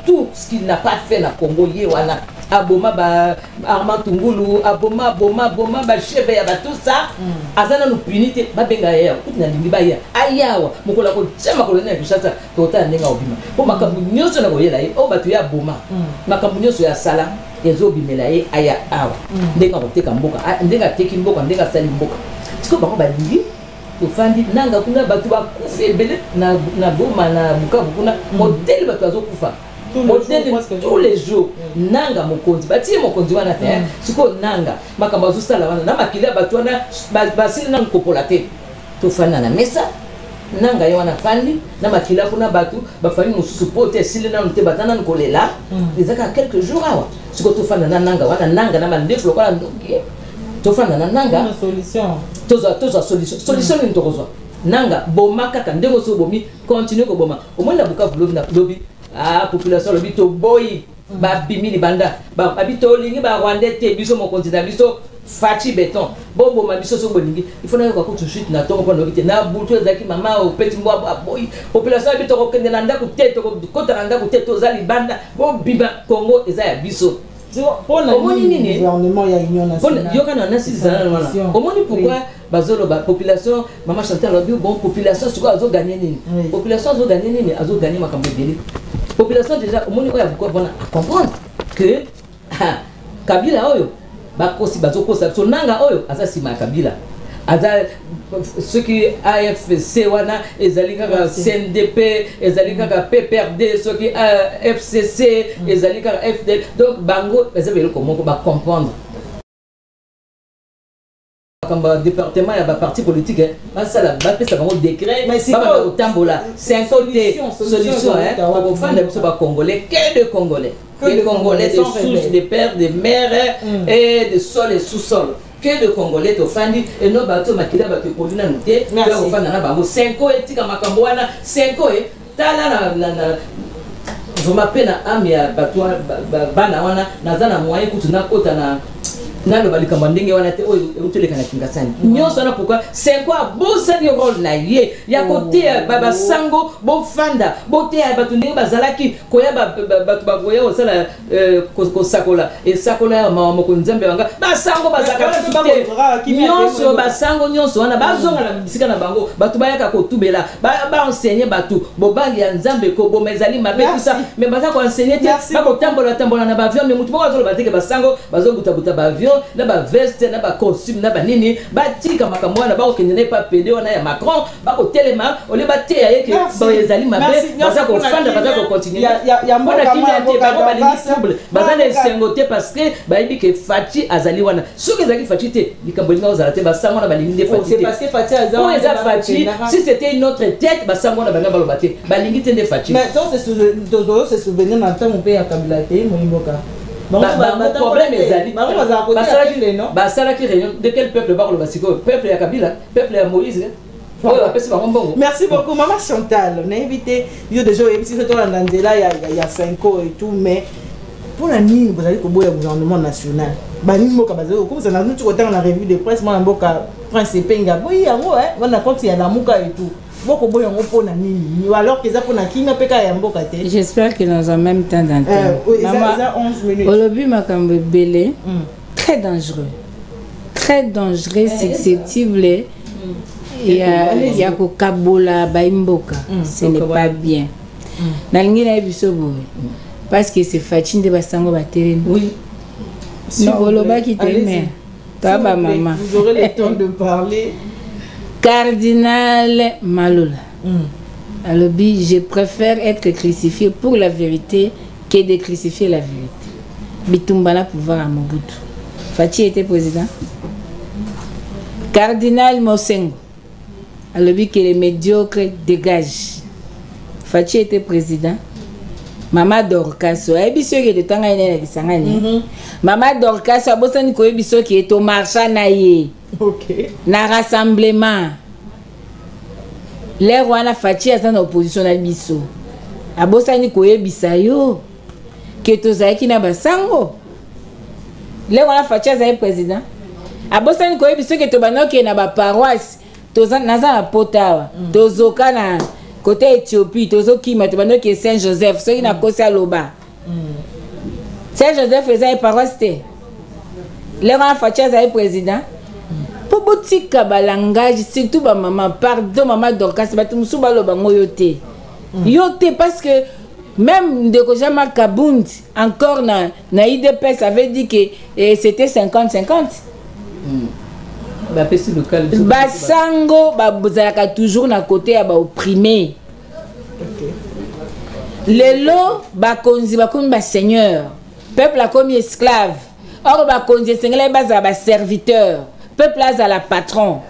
tout ce qu'il n'a pas fait na Congo ye wana aboma ba Armand Tungulu aboma ba chef ya ba tout ça azana no punité ba benga ya tout na lingi ba ya ayawa mokola ko tsema ko na bishata to ta ndinga obima po makambu nyonso na koyela ye o batu ya boma makambu nyonso ya sala ezo bimela ye aya awa ndenga ko teka mboka ndenga teki mboka ndenga sali mboka tiko bango ba lingi tofandi nanga kuna bato bakufa ebele na Goma na Bukavu kuna modèle bato azokufa modèle tous les jours nanga mokonzi batie mokonzi wana te siko nanga makambo azosala wana na makila bato wana basili nanga kopola te tofanda na mesa nanga ye wana fandi na makila kuna bato bafali mosusu po te esili nanu te batana nkolela ezaka quelques jours awa siko tofanda na nanga wana nanga na mandefu lokola ndoki tofanda na nanga toza solution ni tokozwa nanga boma kaka ndenge so bomi continue ko boma au moins na Bukavu lobi na lobi population lobi to boy ba bimi libanda ba habito lingi ba Rwanda te biso mo continue biso Fachi béton bon ma biso so bolingi il faut na ko tout de suite na to ko no kite na butu ezaki mama o petit mwa boy population habito ko kende na ndako te to ko taranda ko te to za libanda bon biba Congo eza ya biso pour le gouvernement il y a union nationale yo kana na sisa wana omoni pourquoi bazolo ba population maman Chantal lobi bon population siko azo gagner nini population azo gagner nini azo gagner makambo deli population déjà omoni oya beaucoup bona à comprendre que Kabila oyo bakosi bazokosa so nanga oyo aza sima Kabila aza ceux qui AFC wana ezali kaka CNDP ezali kaka PPRD ceux qui FCC ezali kaka FD donc bango ezabelo komoko ba comprendre comme département il y a parti politique ça la ça bango décret ba otambola c'est une solution pour faire des congolais que de congolais des congolais de souches de pères de mères et de sol et sous-sol que de Congolais to fandi et no bato makila bato produit na nute to fanda na bango 5 ans etika makambo wana 5 ans tala na voma pena amia bato bana wana nazana moyen kutuna kota na lo balika mandenge wana te oyo uteleka na kingasani nyonso na pourquoi 5 ans bosa ni rôle na ye ya côté baba sango bo fanda bote ya bato ndenge bazalaki koya bato bagoya osala ko sakola et sakola ya mama ko nzambe banga basango bazaka te nyonso basango nyonso wana bazonga na bisika na bango bato bayaka ko tubela ba enseigner bato bobangi ya nzambe ko bo mezali mabe tout ça mais bazaka ko enseigner te ba ko tambola na ba avion mais mutu boko azolo bateke basango bazobuta ba avion na ba veste na ba costume na ba nini ba tika makambo na ba okende pas pédé wana ya Macron ba ko telema ole ba te ya yeke ba ezali mabe baza ko fanda baza ko continuer ya mbona kimia te ba ba lingi trouble baza na sengote parce que ba yibi ke Fachi azali wana soki ezali Fachi te likambo linga ozala te ba sango na ba lingi de Fachi c'est parce que Fachi azali Fachi si c'était une autre tête ba sango na ba ngaba lo baté ba lingi te de Fachi mais donc c'est souvenir na temps mon père Kabila te moimboka problème ezali basalaki réunion de quel peuple bakolo basiko peuple ya Kabila peuple ya Moïse merci beaucoup maman Chantal on a invité yo déjà si c'est toi nzela il y a 5 ans et tout mais pour la nini vous allez koboya gouvernement national bani moka bazalo comme ça na nous tu autant la revue de presse moi mboka prince penga boyi yango on a compte ya la muka et tout boko boyo ngo na nini alors que ça pour na kina peka ya mboka te j'espère que dans un même temps d'antenne maman 11 minutes olobi makambo belé très dangereux susceptible il y a ko kabola baimboka ce n'est pas bien na lingi na biso boy parce que c'est Fachi de basango baterene oui non oloba ki te mais ta ba maman vous aurez le temps de parler. Cardinal Maloula. Alobi, je préfère être crucifié pour la vérité que de crucifier la vérité. Bitumbala pouvoir à Mobutu. Fachi était président. Cardinal Mosengo. Alobi que les médiocres dégagent. Fachi était président. Mama Dorcaso. Ebiso qui est de tanga ene na sangani. Mama Dorcaso abosani ko ebiso qui est au marché na ye. OK. Na rassemblement. Les rois na Fachi à son opposition na biso. Abosani ko yebisa yo. Que tozaki na basango. Les rois na Fachi à président. Abosani ko yebiso que tobanoki na ba paroisse. Toza naza na potawa. Tozoka na côté Éthiopie, tozoki matobanoki Saint-Joseph, ceux qui na kosa loba. Saint-Joseph faisait paroisse. Les rois na Fachi à président. Botika balangage surtout ba maman pardon maman Dorcas batumsu baloba ngoyote yote parce que même de Kojama Kabund encore na IDP ça veut dire que c'était 50-50 basango bazalaka toujours na côté ya baopprimé. Lelo bakonzi bakomi baseigneur, peuple akomi esclave. Or bakonzi esengela bazala baserviteur, peuple azala patron.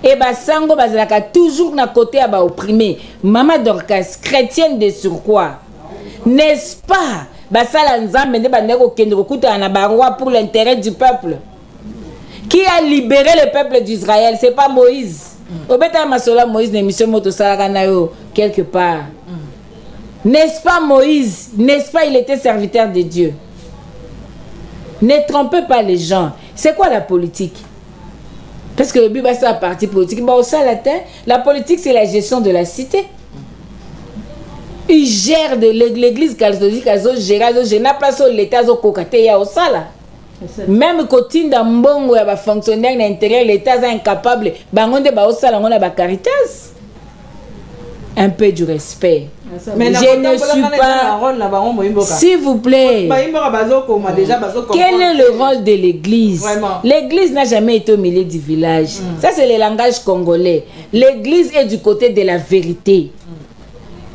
Et basango bazalaka toujours na côté ya baopprimé. Mama Dorcas, chrétienne de surcroît, n'est-ce pas? Basala nzambe nde bandeko kende kokuta na baroi pour l'intérêt du peuple. Qui a libéré le peuple d'Israël? C'est pas Moïse. Obeta masola Moïse n'émission moto salaganayo quelque part. N'est-ce pas Moïse? N'est-ce pas il était serviteur de Dieu? Ne trompez pas les gens. C'est quoi la politique? Parce que le but c'est la partie politique. La politique c'est la gestion de la cité. Il gère de l'église catholique, il n'a pas sur l'état au sala. Même quand il y a un fonctionnaire d'intérieur, l'État est incapable de caritas. Un peu du respect. Mais je ne suis pas... S'il vous plaît, quel est le rôle de l'église? L'église n'a jamais été au milieu du village. Ça, c'est le langage congolais. L'église est du côté de la vérité.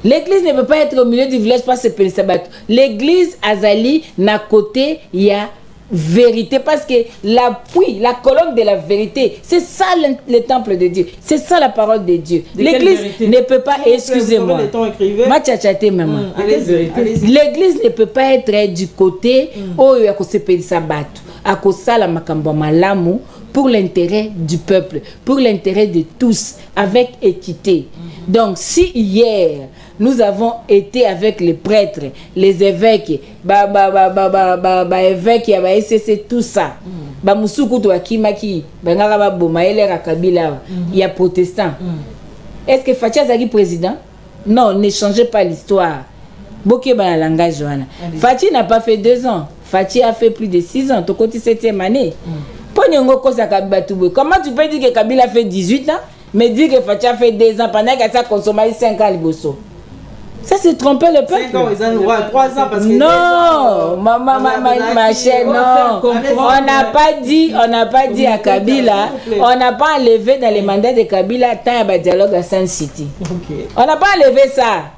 L'église ne peut pas être au milieu du village parce que c'est sabat. L'église Azali n'a côté, il y a vérité parce que l'appui, la colonne de la vérité, c'est ça le temple de Dieu, c'est ça la parole de Dieu. L'église ne peut pas, excusez-moi, l'église ne peut pas être du côté où il y a que se sabat, à cause ça la makambo malamu pour l'intérêt du peuple, pour l'intérêt de tous, avec équité. Donc si hier nous avons été avec les prêtres, les évêques, évêques, tout ça. Il y a protestants. Est-ce que Fatia Zagi président? Non, ne changez pas l'histoire. Fatia n'a pas fait 2 ans. Fatia a fait plus de 6 ans. Ton 7e année. Comment tu peux dire que Kabila a fait 18 ans, mais dire que Fatia a fait 2 ans pendant qu'elle a consommé 5 ans à Liboso? Ça, c'est tromper le peuple. 5 ans, 3 ans parce que... Non, ma chère, non. On n'a pas dit à Kabila, on n'a pas enlevé dans les mandats de Kabila tant de dialogue à Sun City. On n'a pas enlevé ça.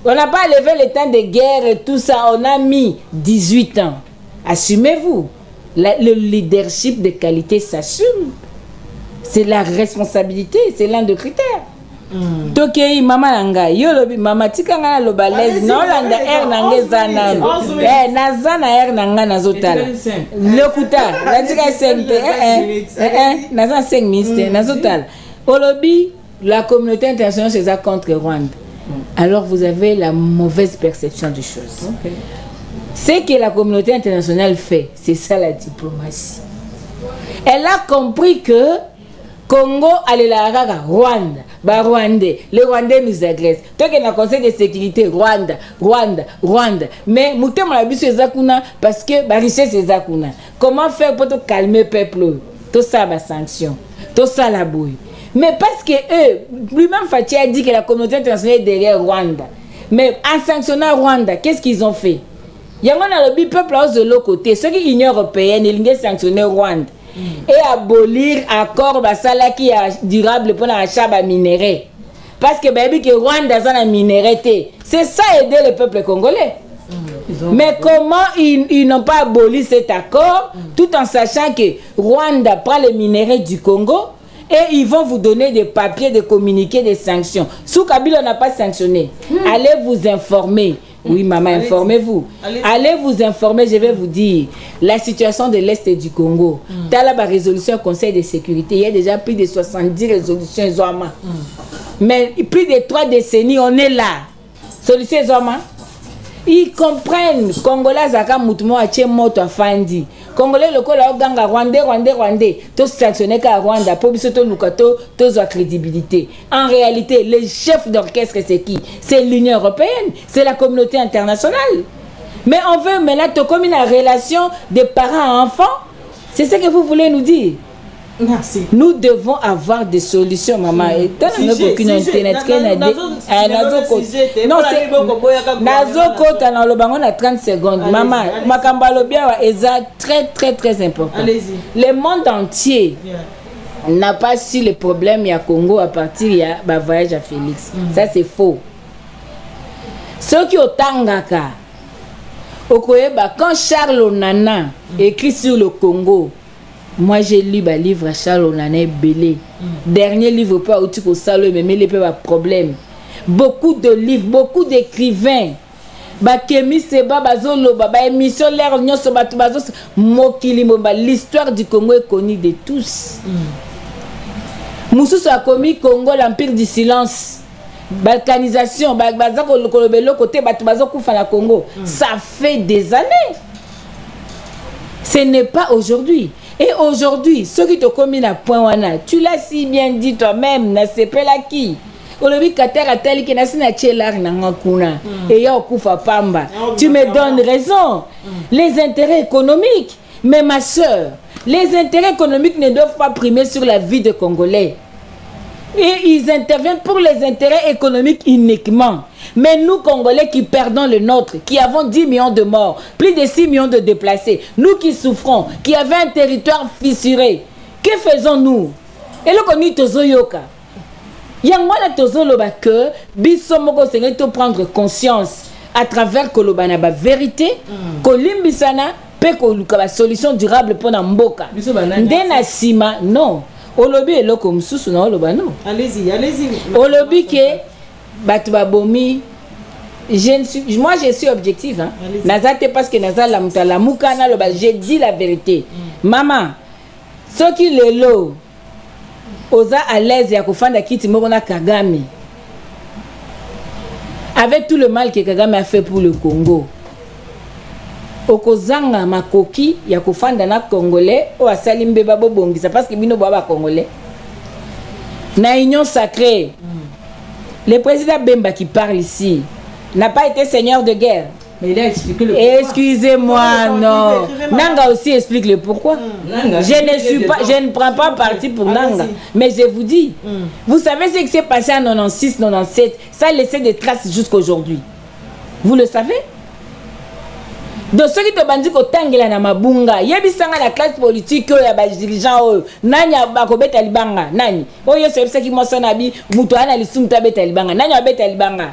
On n'a pas enlevé le temps de guerre et tout ça. On a mis 18 ans. Assumez-vous. Le leadership de qualité s'assume. C'est la responsabilité, c'est l'un des critères. Tokei mama nanga yolobi mama tikanga lo balèze non landa air nanga zana nazana air nanga nazotala lokuta natika 5 nazana 5 minutes nazotala olobi la communauté internationale c'est contre Rwanda. Alors vous avez la mauvaise perception des choses. Ce que la communauté internationale fait, c'est ça la diplomatie. Elle a compris que Congo allait la Rwanda. Rwandais, les Rwandais nous agressent. Toi qui es dans le Conseil de sécurité, Rwanda. Mais Mouté Malabiso est Zakuna parce que la richesse est Zakuna. Comment faire pour te calmer le peuple? Tout ça, la sanction. Tout ça, la bouille. Mais parce que eux, lui-même Fatia a dit que la communauté internationale est derrière Rwanda. Mais en sanctionnant Rwanda, qu'est-ce qu'ils ont fait? Il y a un peuple de l'autre côté. Ceux qui l'Union européenne, ils ont sanctionné Rwanda. Et abolir accord basala qui est durable pour l'achat de minerais. Parce que que Rwanda a un minerai. C'est ça aider le peuple congolais. Mais comment ils n'ont pas aboli cet accord tout en sachant que Rwanda prend les minerais du Congo et ils vont vous donner des papiers, des communiqués, des sanctions. Sous Kabila n'a pas sanctionné. Allez vous informer. Oui, maman, informez-vous. Allez vous informer, je vais vous dire. La situation de l'Est du Congo. Dans la résolution au Conseil de sécurité, il y a déjà plus de 70 résolutions. Mais plus de 3 décennies, on est là. Solution Zoma. Ils comprennent. Congolais, Zaka Moutoumou, Aché Moto, Fandi. Congolais, le Kola, Ganga, Rwandais. Tous sanctionnés qu'à Rwanda. Pour Bissoto, Lukato, tous ont crédibilité. En réalité, le chef d'orchestre, c'est qui? C'est l'Union européenne. C'est la communauté internationale. Mais on veut maintenant comme une relation de parents à enfants. C'est ce que vous voulez nous dire? Merci. Nous devons avoir des solutions, maman. Et tant qu'on n'a aucune internet, on a 30 secondes. Maman, Makambalobia est très important. Allez-y. Le monde entier n'a pas su le problème ya Congo à partir du voyage à Félix. Ça c'est faux. Ce qui otangaka okoyeba quand Charles Onana écrit sur le Congo. Moi j'ai lu le livre à Charles Onana Belé. Dernier livre pas où tu peux saluer mais il pas problème. Beaucoup de livres, beaucoup d'écrivains. L'histoire du Congo est connue de tous. Moussous a commis Congo, l'empire du silence. Balkanisation, ça fait des années. Ce n'est pas aujourd'hui. Et aujourd'hui, ceux qui te commis à point, tu l'as si bien dit toi-même, n'a pas la qui. Tu me donnes raison. Les intérêts économiques. Mais ma soeur, les intérêts économiques ne doivent pas primer sur la vie des Congolais. Et ils interviennent pour les intérêts économiques uniquement. Mais nous, Congolais, qui perdons le nôtre, qui avons 10 millions de morts, plus de 6 millions de déplacés, nous qui souffrons, qui avons un territoire fissuré, que faisons-nous? Et le connu Tozoyoka. Yangwana Tozoloba que Bissomoko Seigneur te prendre conscience à travers Kolobana ba vérité, Kolimbisana, pe koluka ba solution durable pour Namboka. Ndena sima non. Olobi est là comme sous non oloba non. Allez-y, allez-y. Olobi que Batuba Bomi, moi je suis objectif hein. Nazate parce que Nazala mutala mukana loba j'ai dit la vérité. Maman, ce qui le lot oza à l'aise ya kufanda kiti mokona Kagame. Avec tout le mal que Kagame a fait pour le Congo. Okozanga makoki ya kufanda na Congolais o asali mbeba bobongisa parce que bino baba Congolais. Na union sacrée. Le président Bemba qui parle ici n'a pas été seigneur de guerre. Mais il a expliqué le pourquoi. Excusez-moi, non. Nanga aussi explique le pourquoi. Je ne prends pas parti pour Nanga. Mais je vous dis, vous savez ce qui s'est passé en 96, 97, ça a laissé des traces jusqu'aujourd'hui. Vous le savez? Donc ceux qui te bandit ko tangela na mabunga, yebisanga la classe politique yo ya ba dirigeant nani bakobeta libanga, nani. Oyo c'est ce qui mosana bi muto ana lisumta beta libanga, nani abeta libanga.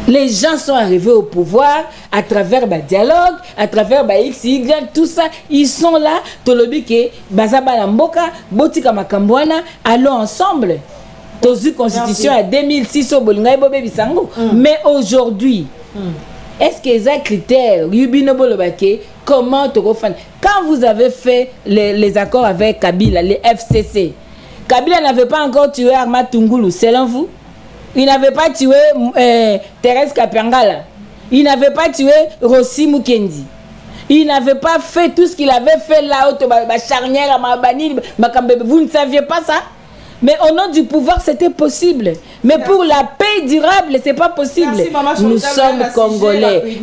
Les gens sont arrivés au pouvoir à travers le dialogue, à travers le X, Y, tout ça. Ils sont là. Tolobike, Bazaba Lamboka, Botika Makambouana, allons ensemble. Tozu Constitution à 2006 au Bolinga et Bobé Bisango. Mais aujourd'hui, est-ce que les critères, Yubino Bolobake, comment te refondre? Quand vous avez fait les accords avec Kabila, les FCC, Kabila n'avait pas encore tué Arma Tungulu, selon vous? Il n'avait pas tué Thérèse Kapangala. Il n'avait pas tué Rossi Mukendi. Il n'avait pas fait tout ce qu'il avait fait là-haut, charnière, vous ne saviez pas ça? Mais au nom du pouvoir, c'était possible. Mais pour la paix durable, ce n'est pas possible. Nous sommes Congolais.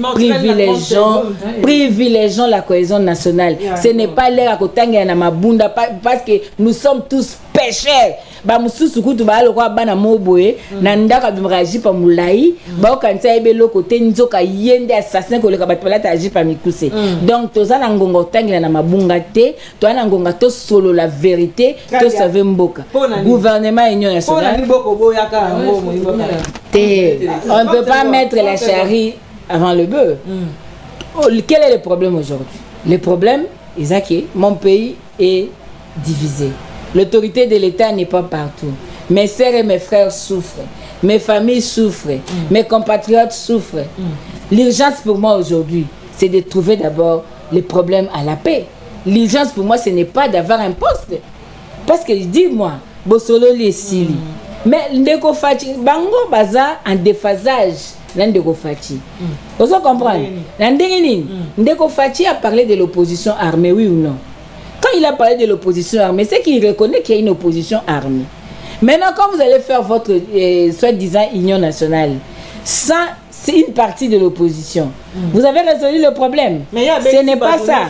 Privilégions la cohésion nationale. Ce n'est pas l'air à côté de Mabunda parce que nous sommes tous pécheurs. Ba mususu kutu ba lo kwa bana moboye na ndaka bimraji pa mulai ba okanisa ebe loko te nzoka yende assassin ko le ka batela ta aji pa mikuse. Donc tozana ngongo tangila na mabunga te to ana ngonga to solo la vérité to sauver mboka. Gouvernement union nationale. On ne peut pas mettre la charrue avant le bœuf. Quel est le problème aujourd'hui? Le problème, Isaac, mon pays est divisé. L'autorité de l'État n'est pas partout. Mes sœurs et mes frères souffrent. Mes familles souffrent. Mes compatriotes souffrent. L'urgence pour moi aujourd'hui, c'est de trouver d'abord les problèmes à la paix. L'urgence pour moi, ce n'est pas d'avoir un poste. Parce que dis-moi, Bosolo Lessili, mais Ndeko Fati, Bango Baza en déphasage. Ndeko Fati. Vous comprenez? Ndeko Fati a parlé de l'opposition armée, oui ou non? Quand il a parlé de l'opposition armée, c'est qu'il reconnaît qu'il y a une opposition armée. Maintenant, quand vous allez faire votre soi-disant union nationale, ça, c'est une partie de l'opposition. Vous avez résolu le problème. Ce n'est pas ça.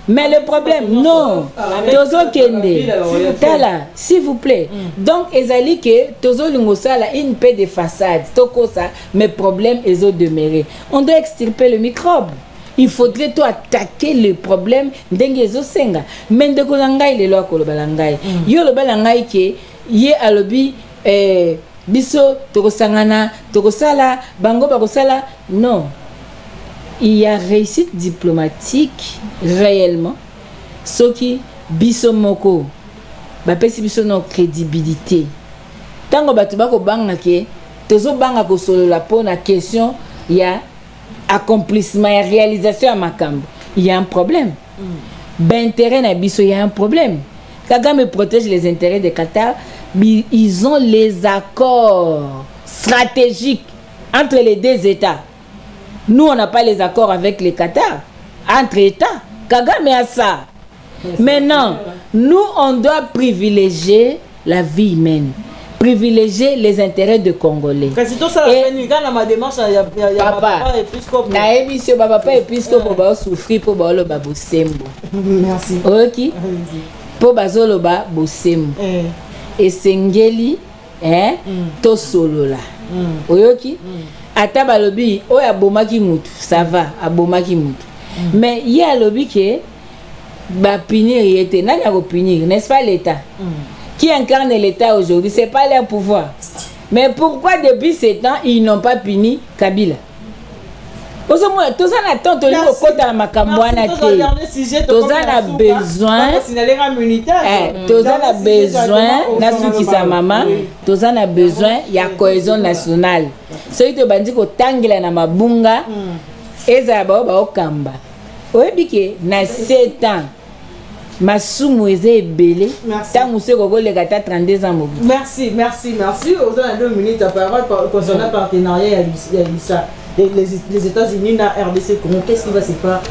Mais le problème, non. Tozo Kende, Tala, s'il vous plaît. Donc, ezali que Tozo Lungosala une paix de façade. Toko ça, mes problèmes, ils ont demeuré. On doit extirper le microbe. il faudrait to attaquer le problème ndenge ezosenga mais ndeko na ngai lelo akoloba na ngai yo loba na ngai ke ye alobi biso tokosangana tokosala bango bakosala non. Il y a réussite diplomatique réellement ce qui biso moko bapesi biso no crédibilité tango bato bako banga ke tozo banga ko solo la pona question il y a accomplissement et réalisation à makambo il y a un problème intérêt na biso il y a un problème. Kagame protège les intérêts de Qatar, ils ont les accords stratégiques entre les deux États. Nous, on n'a pas les accords avec les Qatar, entre États. Kagame a ça. Maintenant, nous, on doit privilégier la vie humaine, privilégier les intérêts de Congolais. Merci. Ok. Po bazoloba bosembo esengeli to solola oyoki ata balobi oya bomaki mutu ça va abomaki mutu mais il y a lobi que ba punir yete nani a punir n'est-ce pas l'état qui incarne l'état aujourd'hui c'est pas leur pouvoir mais pourquoi depuis 7 ans ils n'ont pas puni Kabila? Tozana attente au kota makambo wana te. Tozana besoin. Tozana besoin na suki sa mama. Tozana besoin ya cohésion nationale. Soki to bandi ko tangela na mabunga eza ba okamba. Oyebike na 7 ans. Masumu eze ebele. Tangu se koleka ta 32 ans mobi. Merci. Aux 2 minutes à parole concernant partenariat à les États-Unis na RDC Congo, qu'est-ce qui va se faire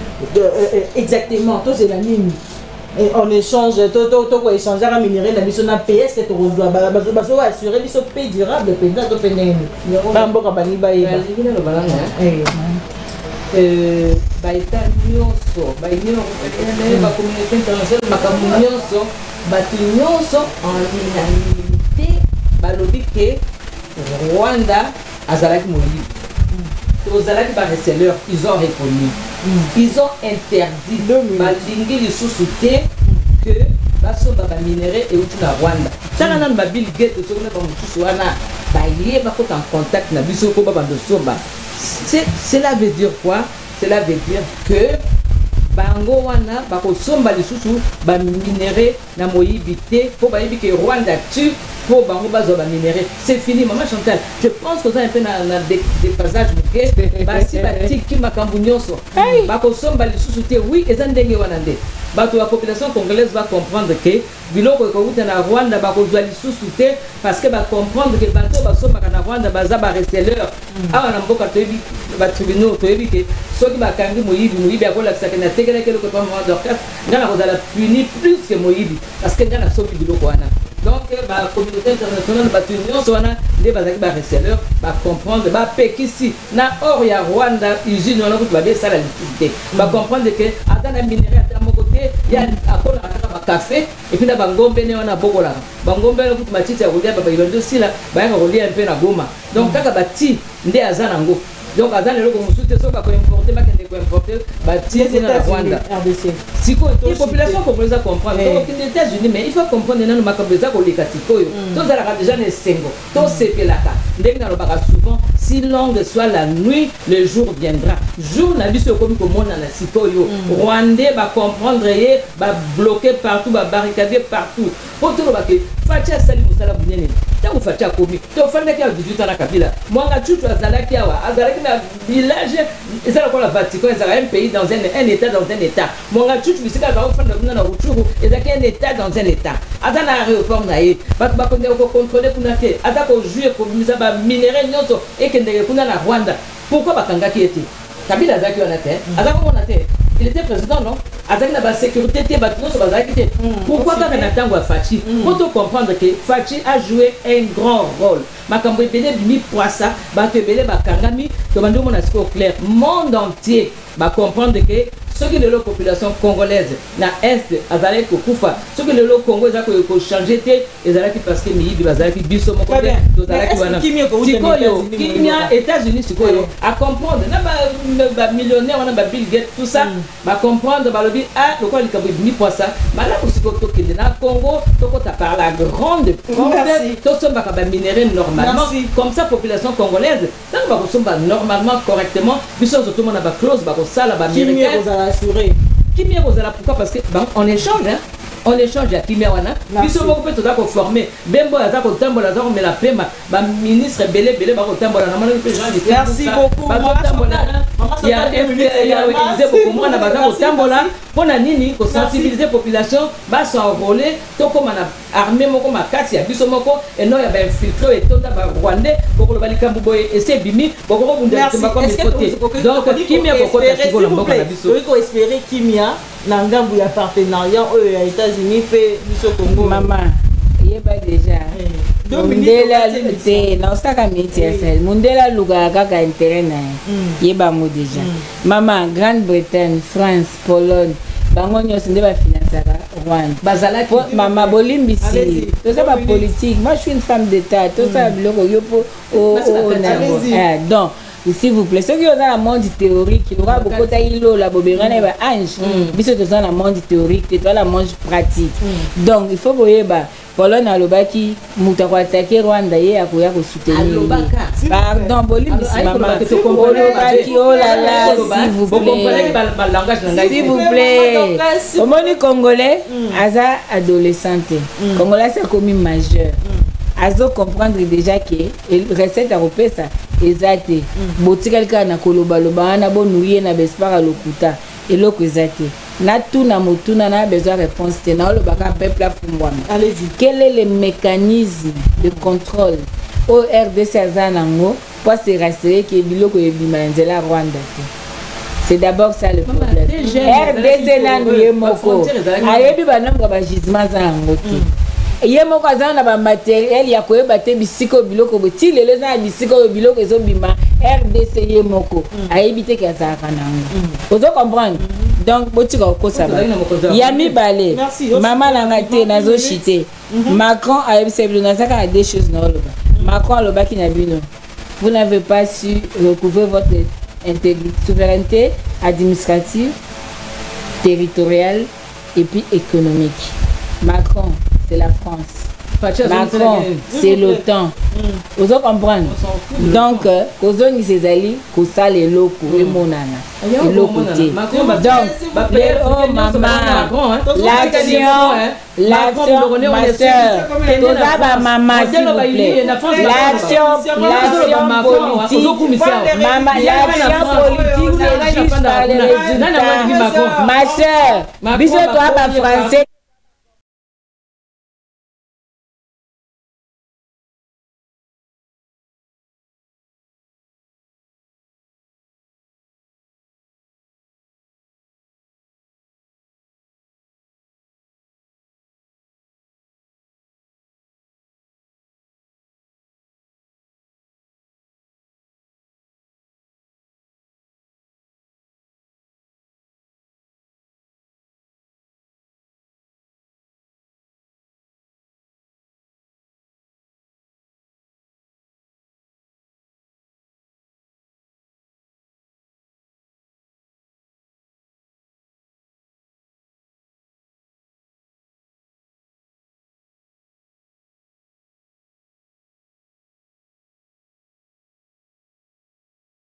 exactement? Tous c'est la ligne. On échange, tout échanger à minerai la mission na PS que tu dois assurer biso paix durable pendant to pendene. Bamboka bani baye. Ba état nyonso, ba communauté internationale makambo nyonso, batu nyonso en unanimité balobi ke Rwanda azalaki moyibi. Aux alliés par receleurs, ils ont reconnu. Ils ont interdit balingi les sous-soutés que baso baba minéré et outil na Rwanda. Ça n'a pas Bill Gates de ce qu'on a comme tout ça na bailler ba en contact na biso ko baba de somba. Cela veut dire quoi? Cela veut dire que bango wana bako somba les sous ba minéré na moyibité pour ba yibike Rwanda tu pour bango bazo ba minéré. C'est fini maman Chantal. Je pense que ça un peu na déphasage muke basi batiki makambu nyonso. Bako somba les sous oui ezan ndenge wana nde. Bato la population congolaise va comprendre que biloko ko uta na Rwanda bako zwa lisusu te parce que ba comprendre que bato basomba na Rwanda baza ba receleur. Awa na mboka toyebi ba tribunaux toyebi que soki bakangi moyibi akola sakena na tegela keloko pa mo d'orchestre ngana ko la puni plus que moyibi parce que ngana soki biloko wana. Donc la communauté internationale ba union sona les bazaki ba receleur ba comprendre ba pekisi na or ya Rwanda usine wana ko ba bien ça la liquidité. Ba comprendre que atana minerai ata mon côté ya akola ba café et puis na bangombe ne wana bokola. Bangombe na kutu matiti ya kolia ba ilondo sila ba ya kolia un peu na Goma. Donc kaka bati nde azana ngo. Donc azana loko musute soka ko importer ba kende ko importer ba ti na Rwanda. Si la population congolaise comprend donc les États-Unis mais il faut comprendre nano makabeza ko likatiko yo. Donc ça la déjà ne sengo. Donc c'est pelaka. Ndenge na lobaka souvent si longue soit la nuit le jour viendra. Jour na biso comme ko mona na sikoyo. Rwandais va comprendre et va bloquer partout, va barricader partout. Pour tout le baké Fatia sali musala bunene. Tango Fatia komi. To fanda ki a 18 ans na Kabila. Mwanga chutu azalaki awa. Azalaki na village ezala ko la Vatican ezala un pays dans un état dans un état. Mwanga chutu bisika ba fanda kuna na Rutshuru ezaki un état dans un état. Ata na aéroport na ye. Ba konde ko contrôler kuna te. Ata ko jouer ko misa ba minerai nyonso ekendeke kuna na Rwanda. Pourquoi bakangaki ete? Kabila azaki wana te. Azaki mona te. Il était président, non? Avec la sécurité, pourquoi quand on attend Fachi? Pour comprendre que Fachi a joué un grand rôle. Makambo ebele bimi poisa, bato ebele bakangami, to bando mona siko clair. Monde entier va comprendre que ce qui est de la population congolaise na est azalaki kokufa ce qui est de la Congo ezalaki kochanger te ezalaki parce que miyibi bazalaki biso moko te tozalaki wana sikoyo kimia États-Unis sikoyo à comprendre na ba millionnaire wana ba Bill Gates tout ça ba comprendre balobi ah lokola likambo ebimi poisa malamu sikoyo tokende na Congo tokota par la grande porte tosombaka ba minéraux normalement comme ça population congolaise tant ba kosomba normalement correctement biso zotomona ba clause ba kosala ba américain Kimia Rosala, pourquoi? Parce que on échange, hein? On échange à Kimia Wana. Biso moko pe toza ko former. Bembo aza ko tambola za ko mela pema. Ba ministre belé ba ko tambola na mona pe gens di. Merci beaucoup. Il y a Élysée beaucoup moins na baza ko tambola pona nini ko sensibiliser population ba so enrôler to comme na armée moko makasi ya biso moko et non ya ba infiltrer et tonda ba rwandais ko ko ba likambu boy et c'est bimi boko ko bunda ba comme il faut. Donc Kimia ko ta sikola moko na biso. Ko espérer Kimia na ngambu ya partenariat oyo ya États-Unis pe biso Congo. Maman, yeba déjà. Mundela te na osaka miti ya sel. Mundela luga kaka intérêt na yeba mo déjà. Maman, Grande-Bretagne, France, Pologne, bango nyonso nde ba financera Rwanda. Bazalaki maman bolimbisi. Tout ça ba politique. Moi je suis une femme d'état. Tout ça biloko yo po donc s'il vous plaît, ceux qui ont dans le monde théorique, il y aura beaucoup d'îlots, la bobérane et ange. Mais ceux qui sont dans le monde théorique, c'est toi la monde pratique. Donc il faut que vous Pologne à l'obaki, Moutako attaquer Rwanda et à Koya soutenir. Pardon, Bolivie, maman. Olobaki, oh là là, s'il vous plaît. S'il vous plaît. Au monde congolais, Aza adolescente. Congolais, c'est comme majeur. Azo comprendre déjà que recette européenne ça exacté botika quelqu'un na koloba loba na bonouye na bespara lokuta eloko exacté na tout na motuna na besoin réponse te na loba ka peuple afumbwana. Allez-y, quel est le mécanisme de contrôle au RDC azanango pour se rassurer que biloko ebima nzela Rwanda te? C'est d'abord ça le problème. RDC na nuye moko ayebi banamka ba gisement za ngo te. Yemoko azana ba matériel ya koyeba te bisiko biloko boti lelo za bisiko biloko ezobima RDC yemoko ayebite ke azaka nango. Ozo comprendre? Donc boti ka kosa ba yami balé mama nanga te nazo chité Macron ayebise bilona saka des choses na loba Macron loba ki na bino vous n'avez pas su recouvrer votre intégrité souveraineté administrative territoriale et puis économique. Macron c'est la France. Macron, c'est l'OTAN. Vous comprenez? Donc, Kozoni Césali, Kosa les locaux, et monana, et l'autre. Donc, oh maman, l'action, ma soeur, Kosa maman, s'il vous plaît. L'action politique, maman, l'action politique, c'est juste par les résultats. Ma soeur, bisous toi, ma français.